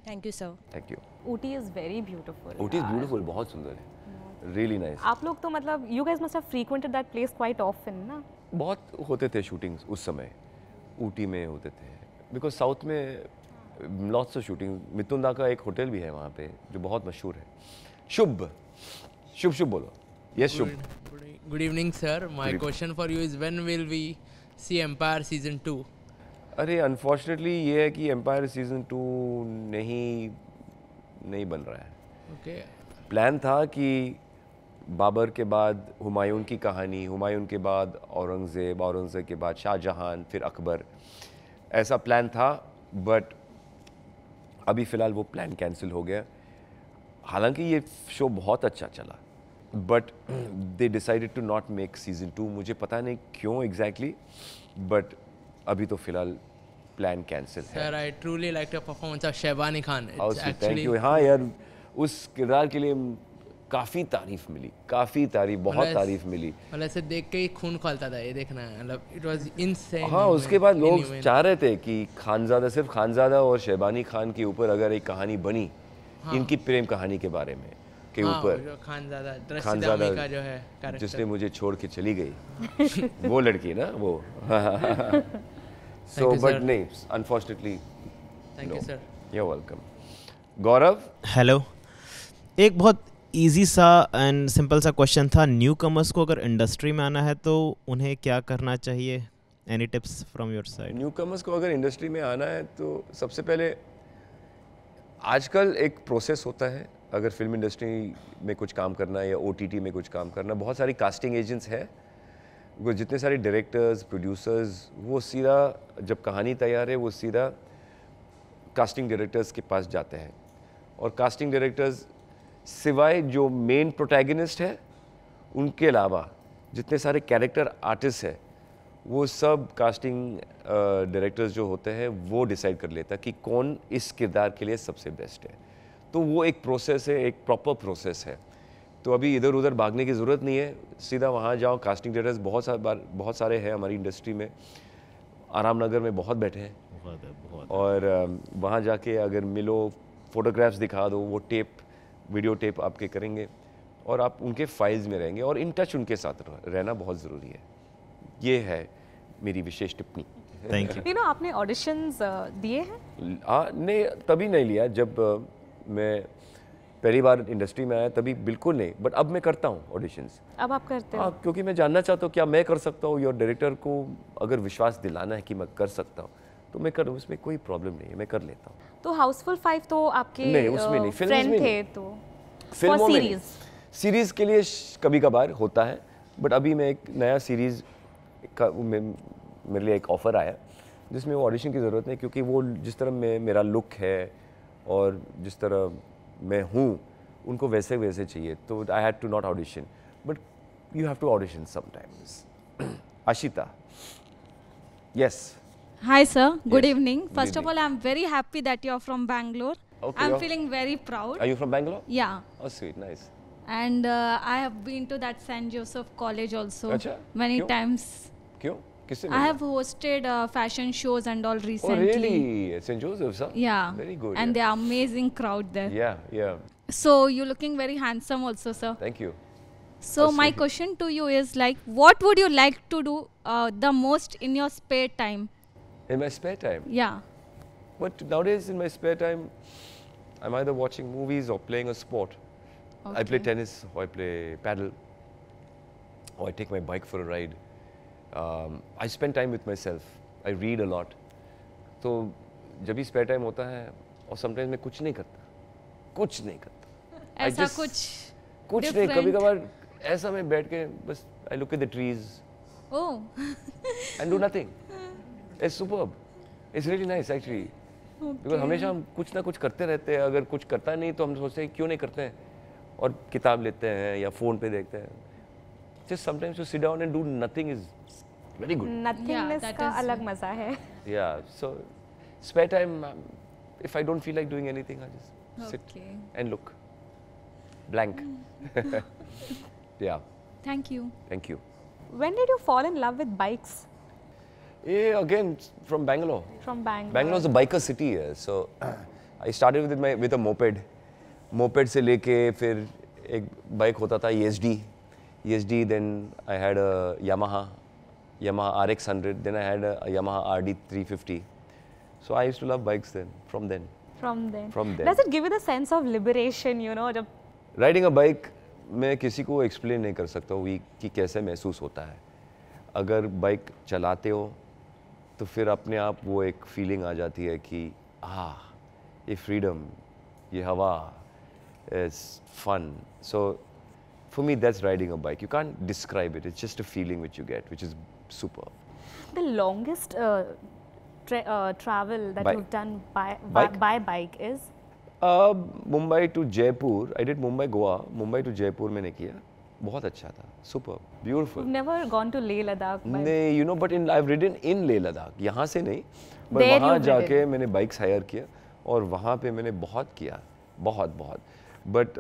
Thank you sir.
Thank you.
Ooty is very beautiful.
Ooty is beautiful, बहुत सुंदर है, रियली नाइस।
आप लोग तो मतलब you guys must have frequented that place quite often ना?
बहुत होते थे शूटिंग्स उस समय, ऊटी में होते थे, बिकॉज साउथ में लॉट्स ऑफ शूटिंग। मिथुन का एक होटल भी है वहाँ पे जो बहुत मशहूर है। शुभ शुभ शुभ बोलो। Yes Shubh.
Good evening, sir. My question for you is when will we see Empire Season 2?
अरे अनफॉर्चुनेटली ये है कि एम्पायर सीजन 2 नहीं बन रहा है।
Okay.
प्लान था कि बाबर के बाद हुमायूं की कहानी, हुमायूं के बाद औरंगज़ेब, औरंगज़ेब के बाद शाहजहां, फिर अकबर, ऐसा प्लान था। बट अभी फ़िलहाल वो प्लान कैंसिल हो गया। हालांकि ये शो बहुत अच्छा चला, but they decided to not make season 2। मुझे पता नहीं क्यों एग्जैक्टली, बट अभी तो फ़िलहाल प्लान कैंसिल है।
Sir, I truly liked your performance of Shehbani Khan. It's
thank
actually
you. हाँ यार, उस किरदार के लिए काफ़ी तारीफ मिली, काफ़ी तारीफ, बहुत
मतलब
तारीफ मिली।
मतलब ऐसे देख के ही खून खौलता था, ये देखना है, मतलब इट वाज इनसेन।
हाँ, उसके बाद लोग चाह रहे थे कि खानज़ादा, सिर्फ खानज़ादा और शहबानी खान के ऊपर अगर एक कहानी बनी, इनकी प्रेम कहानी के बारे में के ऊपर,
खानज़ादा का जो है कैरेक्टर,
जिसने मुझे छोड़ के चली गई वो लड़की ना वो। So
you,
but
sir.
नहीं, unfortunately.
Thank you sir.
You are welcome. Gaurav,
hello. एक बहुत इजी सा एंड सिंपल सा क्वेश्चन था, न्यू कमर्स को अगर इंडस्ट्री में आना है तो उन्हें क्या करना चाहिए? Any tips from your side?
New commerce को अगर इंडस्ट्री में आना है तो सबसे पहले आजकल एक प्रोसेस होता है। अगर फिल्म इंडस्ट्री में कुछ काम करना है या OTT में कुछ काम करना, बहुत सारी कास्टिंग एजेंट्स हैं, वो जितने सारे डायरेक्टर्स, प्रोड्यूसर्स, वो सीधा जब कहानी तैयार है वो सीधा कास्टिंग डायरेक्टर्स के पास जाते हैं। और कास्टिंग डायरेक्टर्स सिवाय जो मेन प्रोटैगनिस्ट है उनके अलावा जितने सारे कैरेक्टर आर्टिस्ट हैं, वो सब कास्टिंग डायरेक्टर्स जो होते हैं वो डिसाइड कर लेता कि कौन इस किरदार के लिए सबसे बेस्ट है। तो वो एक प्रोसेस है, एक प्रॉपर प्रोसेस है। तो अभी इधर उधर भागने की ज़रूरत नहीं है, सीधा वहाँ जाओ। कास्टिंग डायरेक्टर्स बहुत सारे हैं हमारी इंडस्ट्री में, आराम नगर में बहुत बैठे हैं, बहुत। और वहाँ जाके अगर मिलो, फोटोग्राफ्स दिखा दो, वो वीडियो टेप आपके करेंगे और आप उनके फाइल्स में रहेंगे और इन टच उनके साथ रहना बहुत ज़रूरी है। ये है मेरी विशेष टिप्पणी।
Thank you.
आपने ऑडिशंस दिए हैं?
नहीं, तभी नहीं लिया जब मैं पहली बार इंडस्ट्री में आया, तभी बिल्कुल नहीं। बट अब मैं करता हूँ ऑडिशंस।
अब आप करते हो?
हाँ, क्योंकि मैं जानना चाहता हूँ क्या मैं कर सकता हूँ, और डायरेक्टर को अगर विश्वास दिलाना है कि मैं कर सकता हूँ तो मैं करूँ, उसमें कोई प्रॉब्लम नहीं है, मैं कर लेता हूँ।
तो हाउसफुल 5 तो आपके
नहीं, उसमें नहीं, फिल्म्स
फ्रेंड
में
थे,
नहीं।
तो
फिल्मों में नहीं।
सीरीज
सीरीज़ के लिए कभी कभार होता है, बट अभी मैं एक नया सीरीज़ का मेरे लिए एक ऑफ़र आया जिसमें वो ऑडिशन की ज़रूरत नहीं, क्योंकि वो जिस तरह मेरा लुक है और जिस तरह मैं हूँ उनको वैसे चाहिए, तो I had to not audition, but you have to audition sometimes. Ashita, yes.
Hi sir, good
Yes,
evening.
good
First of
evening.
all, I'm very happy that you're from Bangalore.
Okay,
I'm
you're-
feeling very proud.
Are you from Bangalore?
Yeah,
Oh, sweet, nice.
and I have been to that St. Joseph College also
Acha,
many
kyun?
times.
क्यों? किससे
I
मिला?
have hosted fashion shows and all
Oh,
recently.
really? St. Joseph's, huh?
Yeah.
Very good.
And
yeah.
they are amazing crowd there.
Yeah, yeah.
So you're looking very handsome also, sir.
Thank you.
So my
sweet.
question to you is like, what would you like to do the most in your spare time?
In my spare time.
Yeah.
But nowadays in my spare time, I'm either watching movies or playing a sport. I play tennis, or I play paddle, or I take my bike for a ride. I spend time with myself. I read a lot. तो जब भी spare time होता है, और sometimes मैं कुछ नहीं करता.
ऐसा
कुछ नहीं, कभी-कभार ऐसा मैं बैठ के बस I look at the trees.
Oh.
And do nothing. It's superb. It's really nice actually. Because हमेशा हम कुछ ना कुछ करते रहते हैं. अगर कुछ करता नहीं तो हम सोचते हैं क्यों नहीं करते हैं, और किताब लेते हैं या फोन पे देखते हैं. Just sometimes to sit down and do nothing is very good.
Nothingness का अलग मजा है.
Yeah. So spare time, if I don't feel like doing anything, I just sit and look. Blank. Yeah.
Thank you.
Thank you.
When did you fall in love with bikes?
Yeah, again from Bangalore.
From Bangalore.
Bangalore is a biker city है, so I started with a moped. Moped से लेके फिर एक bike होता था ESD. Then I had a Yamaha RX100. Then I had a Yamaha RD350. So I used to love bikes then. From then.
Does it give you the sense of liberation? You know, जब
Riding a bike मैं किसी को explain नहीं कर सकता हूँ कि कैसे महसूस होता है. अगर बाइक चलाते हो तो फिर अपने आप वो एक फीलिंग आ जाती है कि ये फ्रीडम, ये हवा, it's fun. So for me that's riding a bike. You can't describe it. It's just a feeling which you get, which is super.
the longest travel that you've done by bike is?
Mumbai to Jaipur. I did Mumbai Goa. Mumbai to Jaipur मैंने किया. बहुत अच्छा था. Super beautiful.
You've never gone to Leh Ladakh?
नहीं, you know, but in I have ridden in Leh Ladakh. यहाँ से नहीं, but वहाँ जाके मैंने बाइक्स हायर किया और वहाँ पे मैंने बहुत किया. बहुत. But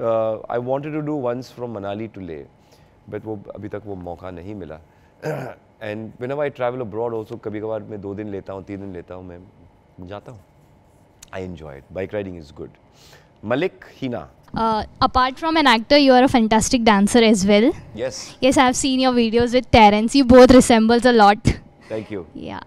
I wanted to do once from Manali to Leh, but वो अभी तक वो मौका नहीं मिला. And whenever I travel abroad also, कभी-कभार मैं 2 दिन लेता हूँ, 3 दिन लेता हूँ, मैं जाता हूँ. I enjoy it. Bike riding is good. Malik Hina.
Apart from an actor, you are a fantastic dancer as well.
Yes.
Yes, I have seen your videos with Terence. You both resembles a lot.
Thank you.
Yeah.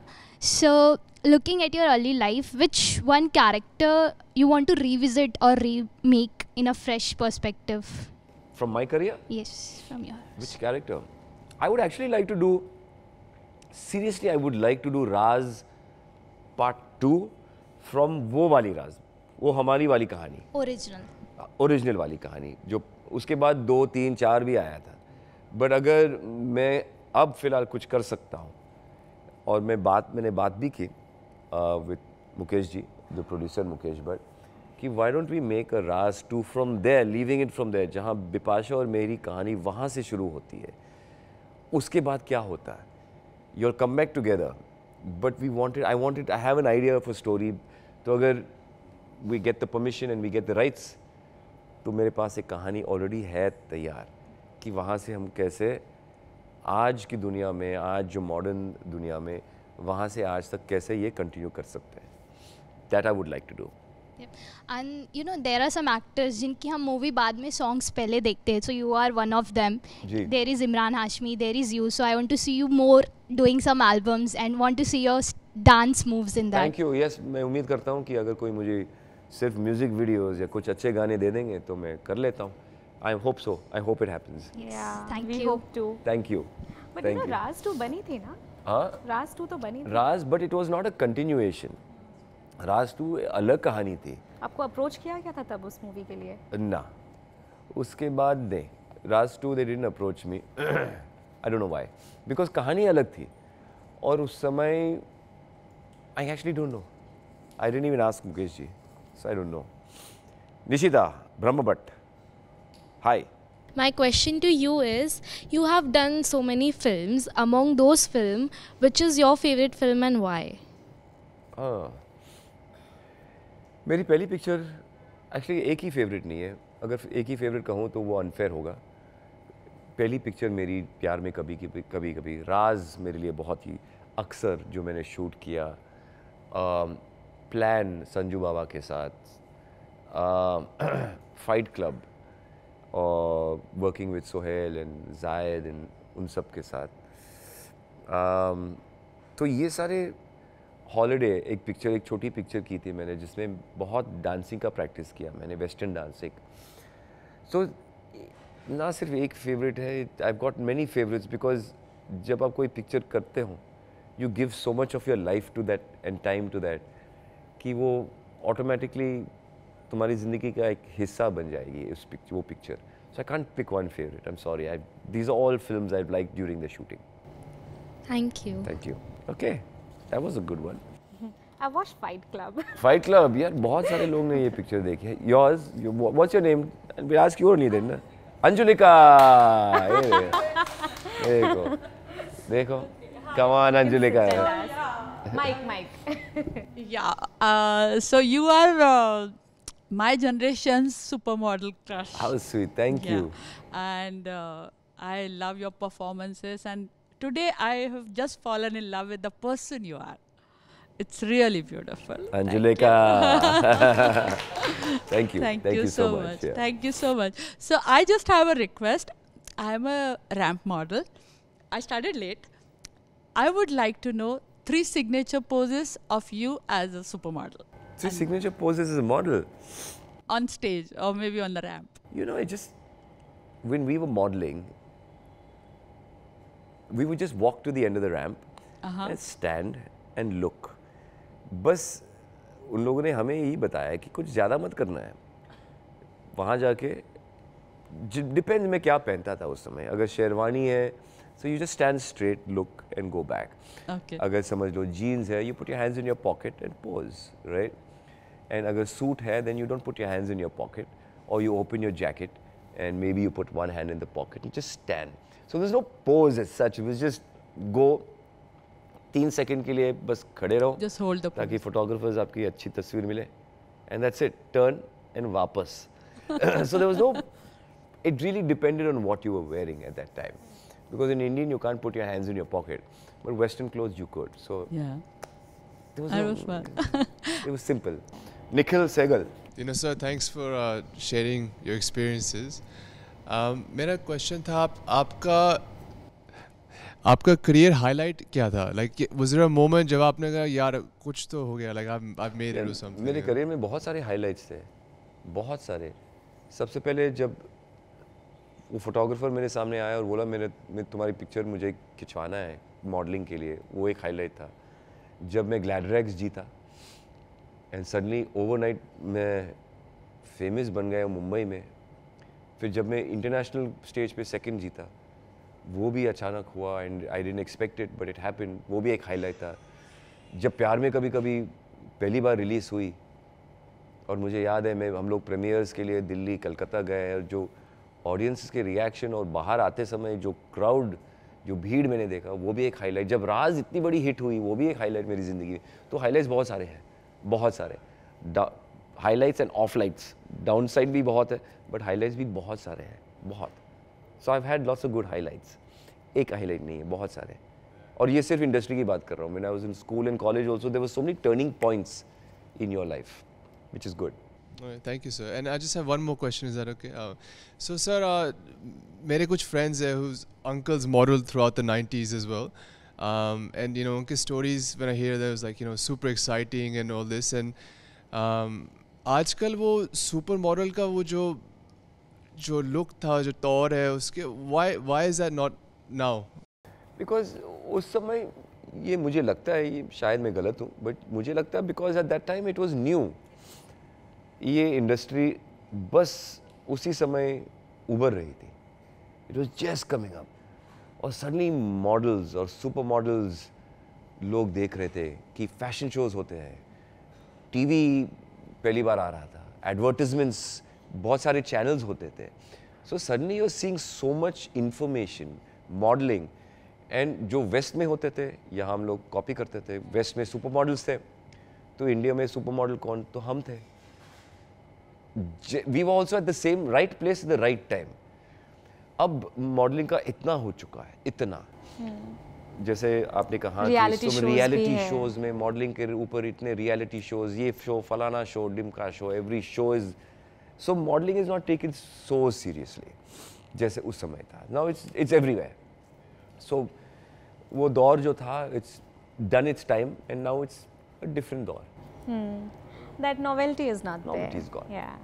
So, looking at your early life, which one character you want to revisit or remake in a fresh perspective?
From my career?
Yes, from yours.
Which character? I would actually like to do, seriously, I would like to do Raz Part 2 from वो वाली राज, वो हमारी वाली कहानी. Original वाली कहानी, जो उसके बाद 2, 3, 4 भी आया था. बट अगर मैं अब फ़िलहाल कुछ कर सकता हूँ, और मैंने बात भी की with Mukesh ji, the producer Mukesh Bhatt, कि why don't we make a Raaz 2 from there, leaving it from there, जहाँ बिपाशा और मेरी कहानी वहाँ से शुरू होती है. उसके बाद क्या होता है, you're come back together. But I have an idea of a story. तो अगर we get the permission and we get the rights, तो मेरे पास एक कहानी ऑलरेडी है तैयार, कि वहाँ से हम कैसे आज की दुनिया में, आज जो मॉडर्न दुनिया में, वहाँ से आज तक कैसे ये कंटिन्यू कर सकते हैं. That I would like to do.
And you know, there are some actors जिनकी हम मूवी बाद में सॉन्ग्स पहले देखते हैं. So you are one of them. There is Imran Hashmi, there is you. So I want to see you more doing some albums and want to see your dance moves in that.
Thank you. Yes, मैं उम्मीद करता हूँ कि अगर कोई मुझे सिर्फ music videos या कुछ अच्छे गाने दे देंगे तो मैं कर लेता हूँ. I hope so. I hope it happens.
Yeah,
Thank
we
you.
hope to.
Thank you.
But you know, Raz 2 बनी थी ना?
हाँ.
Raz 2 तो बनी थी.
Raz, but it was not a continuation. Raz 2 अलग कहानी थी.
आपको अप्रोच किया गया था तब उस मूवी के लिए?
ना, उसके बाद नहीं. Raz 2 they didn't approach me. I don't know why. Because कहानी अलग थी, और उस समय I actually don't know. I didn't even ask Mukesh ji, so I don't know. Nishita Brahmabhat. Hi.
My question to you is, you have done so many films. Among those films, which is your favorite film and why?
मेरी पहली picture actually एक ही favourite नहीं है. अगर एक ही favourite कहूँ तो वो अनफेयर होगा. पहली पिक्चर मेरी प्यार में कभी कभी राज मेरे लिए बहुत ही अक्सर जो मैंने शूट किया. प्लान संजू बाबा के साथ, फाइट क्लब, और वर्किंग विद सोहेल एंड जायद एंड उन सब के साथ. तो ये सारे हॉलीडे एक छोटी पिक्चर की थी मैंने, जिसमें बहुत डांसिंग का प्रैक्टिस किया मैंने, वेस्टर्न डांसिंग. सो ना सिर्फ एक फेवरेट है, I got many favourites, because जब आप कोई पिक्चर करते हो you give so much of your life to that and time to that कि वो ऑटोमेटिकली तुम्हारी ज़िंदगी का एक हिस्सा बन जाएगी वो picture. So I can't pick one favourite, I am sorry. These are all films I like during the shooting.
Thank you.
Thank you. Okay, that was a good one.
I watched Fight Club.
Fight club, यार बहुत सारे लोग ने ये picture देखी है. Yours, what's your name? आज क्यों नहीं देना? अंजुलिका. देखो देखो, come on Anjulika.
Mike.
Yeah. So you are my generation's supermodel crush.
How sweet, thank you.
And I love your performances. And today I have just fallen in love with the person you are. It's really beautiful.
Anjulika. Thank you.
Thank you so much.
Yeah.
Thank you so much. So I just have a request. I am a ramp model. I started late. I would like to know 3 signature poses of you as a supermodel.
3 signature poses as a model?
On stage or maybe on the ramp.
You know, when we were modeling, we would just walk to the end of the ramp and stand and look. बस उन लोगों ने हमें यही बताया कि कुछ ज़्यादा मत करना है. वहाँ जाके डिपेंड मैं क्या पहनता था उस समय. अगर शेरवानी है so you just stand straight, look and go back.
Okay.
अगर समझ लो jeans है, you put your hands in your pocket and pose, right? And अगर suit है, then you don't put your hands in your pocket, or you open your jacket and maybe you put one hand in the pocket and just stand. So there's no pose as such. It was just go 3 second के लिए बस खड़े रहो,
Just hold the
ताकि photographers आपकी अच्छी तस्वीर मिले, and that's it. Turn and वापस. So there was no. It really depended on what you were wearing at that time, because in Indian you can't put your hands in your pocket, but Western clothes you could. So
Yeah.
there was
I
no,
was fun.
it was simple. Nikhil Sehgal.
You know, sir, thanks for sharing your experiences. मेरा question था आपका career highlight क्या था? Like, was there a moment जब आपने कहा यार कुछ तो हो गया, like I've made it or something?
मेरे करियर में बहुत सारे हाइलाइट्स थे, बहुत सारे. सबसे पहले जब वो फोटोग्राफर मेरे सामने आया और बोला मैं तुम्हारी पिक्चर मुझे खिंचवाना है मॉडलिंग के लिए, वो एक हाईलाइट था. जब मैं ग्लैडरेक्स जीता एंड सडनली ओवरनाइट मैं फेमस बन गया मुंबई में. फिर जब मैं इंटरनेशनल स्टेज पे सेकंड जीता, वो भी अचानक हुआ and I didn't expect it but it happened. वो भी एक हाईलाइट था. जब प्यार में कभी कभी पहली बार रिलीज़ हुई और मुझे याद है हम लोग प्रीमियर्स के लिए दिल्ली कलकत्ता गए और जो ऑडियंस के रिएक्शन और बाहर आते समय जो क्राउड, जो भीड़ मैंने देखा, वो भी एक हाईलाइट. जब राज इतनी बड़ी हिट हुई, वो भी एक हाईलाइट मेरी ज़िंदगी में. तो हाईलाइट्स बहुत सारे हैं, बहुत सारे highlights end of lights. Down side भी बहुत है बट हाईलाइट्स भी बहुत सारे हैं, बहुत. So I had lots of good highlights. एक हाईलाइट नहीं है, बहुत सारे. और ये सिर्फ इंडस्ट्री की बात कर रहा हूँ. When I was in school and college also there were so many turning points in your life, which is good.
Alright, thank you, sir. And I just have one more question. Is that okay? So, sir, मेरे कुछ friends हैं whose uncles modeled throughout the 90s as well. And you know, उनके stories when I hear that was like, you know, super exciting and all this. And आजकल वो super model का वो जो look था, जो तौर है उसके, why is that not now?
Because उस समय ये मुझे लगता है, ये शायद मैं गलत हूँ, बट मुझे लगता है because at that time it was new. ये इंडस्ट्री बस उसी समय उभर रही थी. It was just coming up. और सडनली मॉडल्स और सुपर मॉडल्स लोग देख रहे थे कि फैशन शोज़ होते हैं, टीवी पहली बार आ रहा था, एडवर्टिजमेंट्स, बहुत सारे चैनल्स होते थे. So suddenly you are seeing so much information, modelling. And जो वेस्ट में होते थे, यहाँ हम लोग कॉपी करते थे. वेस्ट में सुपर मॉडल्स थे, तो इंडिया में सुपर मॉडल कौन? तो हम थे. We were also at the same right place at the right time. अब मॉडलिंग का इतना हो चुका है, इतना. जैसे आपने कहा रियलिटी शोज में मॉडलिंग के ऊपर इतने रियलिटी शोज, ये शो, फलाना शो, डिमका show, every show is. So modelling is not taken so seriously जैसे उस समय था. Now it's everywhere. सो वो दौर जो था, it's done it's time and now it's different दौर.
That novelty is not there.
Novelty is gone.
Yeah.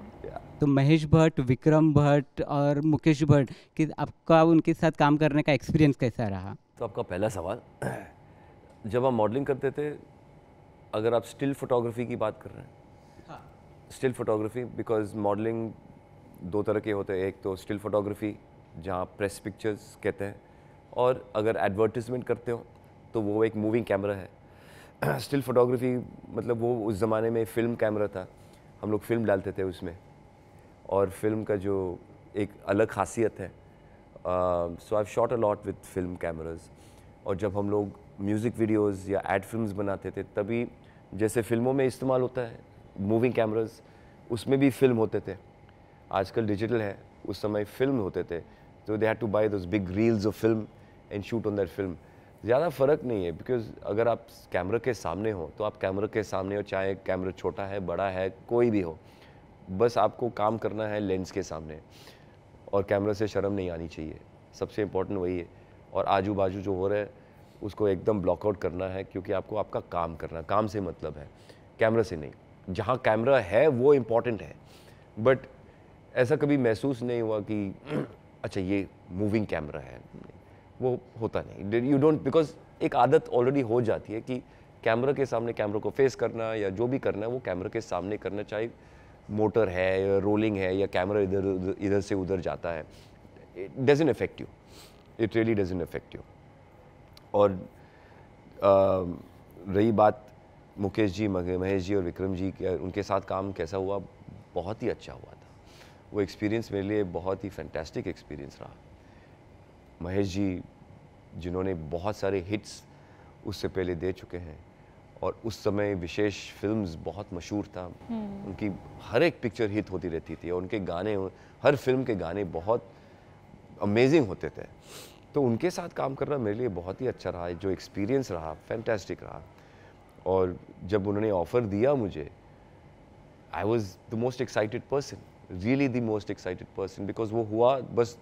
तो महेश भट्ट, विक्रम भट्ट और मुकेश भट्ट कि आपका उनके साथ काम करने का एक्सपीरियंस कैसा रहा?
तो आपका पहला सवाल, जब आप मॉडलिंग करते थे, अगर आप स्टिल फोटोग्राफी की बात कर रहे हैं, स्टिल फोटोग्राफी, बिकॉज मॉडलिंग दो तरह के होते हैं. एक तो स्टिल फोटोग्राफी जहाँ प्रेस पिक्चर्स कहते हैं, और अगर एडवर्टिजमेंट करते हो तो वो एक मूविंग कैमरा है. स्टिल फोटोग्राफी मतलब वो उस ज़माने में फिल्म कैमरा था, हम लोग फिल्म डालते थे उसमें, और फिल्म का जो एक अलग खासियत है. So I have shot a lot with film cameras. और जब हम लोग म्यूज़िक वीडियोस या एड फिल्म्स बनाते थे, तभी जैसे फिल्मों में इस्तेमाल होता है मूविंग कैमराज, उसमें भी फिल्म होते थे. आजकल डिजिटल है, उस समय फिल्म होते थे, तो they had to buy those big reels of film and shoot on that film. ज़्यादा फ़र्क नहीं है, बिकॉज अगर आप कैमरा के सामने हो तो आप कैमरा के सामने हो, चाहे कैमरा छोटा है बड़ा है कोई भी हो, बस आपको काम करना है लेंस के सामने, और कैमरा से शर्म नहीं आनी चाहिए. सबसे इम्पोर्टेंट वही है. और आजू बाजू जो हो रहा है उसको एकदम ब्लॉकआउट करना है, क्योंकि आपको आपका काम करना, काम से मतलब है, कैमरा से नहीं. जहाँ कैमरा है वो इम्पॉर्टेंट है, बट ऐसा कभी महसूस नहीं हुआ कि अच्छा ये मूविंग कैमरा है, वो होता नहीं. यू डोंट, बिकॉज एक आदत ऑलरेडी हो जाती है कि कैमरा के सामने कैमरा को फेस करना या जो भी करना है वो कैमरा के सामने करना, चाहे मोटर है या रोलिंग है या कैमरा इधर से उधर जाता है. It doesn't affect you, it really doesn't affect you. और रही बात मुकेश जी, महेश जी और विक्रम जी, उनके साथ काम कैसा हुआ? बहुत ही अच्छा हुआ था. वो एक्सपीरियंस मेरे लिए बहुत ही फैंटास्टिक एक्सपीरियंस रहा. महेश जी जिन्होंने बहुत सारे हिट्स उससे पहले दे चुके हैं, और उस समय विशेष फिल्म्स बहुत मशहूर था. उनकी हर एक पिक्चर हिट होती रहती थी, और उनके गाने, हर फिल्म के गाने बहुत अमेजिंग होते थे. तो उनके साथ काम करना मेरे लिए बहुत ही अच्छा रहा. जो एक्सपीरियंस रहा फैंटास्टिक रहा. और जब उन्होंने ऑफ़र दिया मुझे, I was the most excited person, really the most excited person, because वो हुआ बस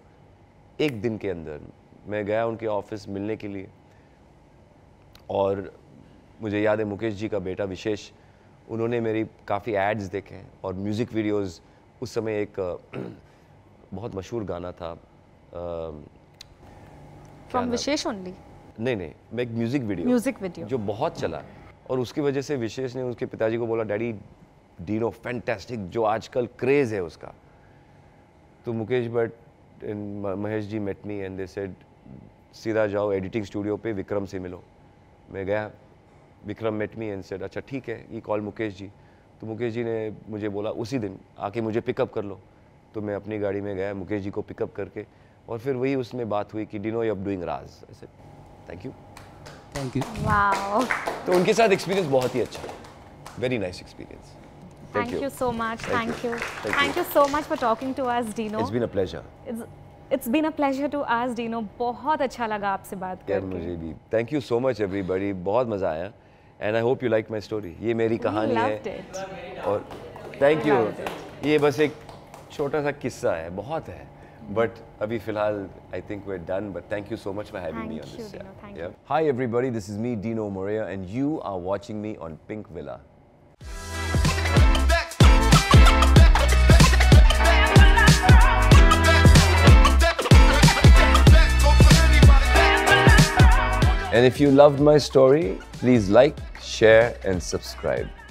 एक दिन के अंदर. मैं गया उनके ऑफिस मिलने के लिए, और मुझे याद है मुकेश जी का बेटा विशेष, उन्होंने मेरी काफ़ी एड्स देखे हैं और म्यूज़िक वीडियोस. उस समय एक बहुत मशहूर गाना था
फ्रॉम विशेष ओनली,
नहीं, मैं एक म्यूज़िक वीडियो जो बहुत चला, और उसकी वजह से विशेष ने उसके पिताजी को बोला, डैडी डीनो फैंटास्टिक, जो आजकल क्रेज़ है उसका. तो Mukesh Bhatt and Mahesh ji met me and they said, सीधा जाओ एडिटिंग स्टूडियो पे, विक्रम से मिलो. मैं गया, Vikram met me and said अच्छा ठीक है, ये कॉल मुकेश जी. तो मुकेश जी ने मुझे बोला उसी दिन आके मुझे पिकअप कर लो. तो मैं अपनी गाड़ी में गया मुकेश जी को पिकअप करके, और फिर वही उसमें बात हुई कि Dino you are doing Raj. I said thank you.
Wow.
तो उनके साथ एक्सपीरियंस बहुत ही अच्छा, very nice experience.
Thank you so much. Thank you so much for talking to us, Dino.
It's been a pleasure.
It's been a pleasure to us, Dino. बहुत अच्छा लगा आपसे बात करके.
यार मुझे भी. Thank you so much everybody. बहुत मज़ा आया. And I hope you like my story. ये मेरी कहानी है. और thank you. ये बस एक छोटा सा किस्सा है, बहुत है. But अभी फिलहाल I think we're done. But thank you so much for having me on this.
Dino. Thank you.
Hi everybody. This is me, Dino Morea, and you are watching me on Pink Villa. And if you loved my story, please like, share and subscribe.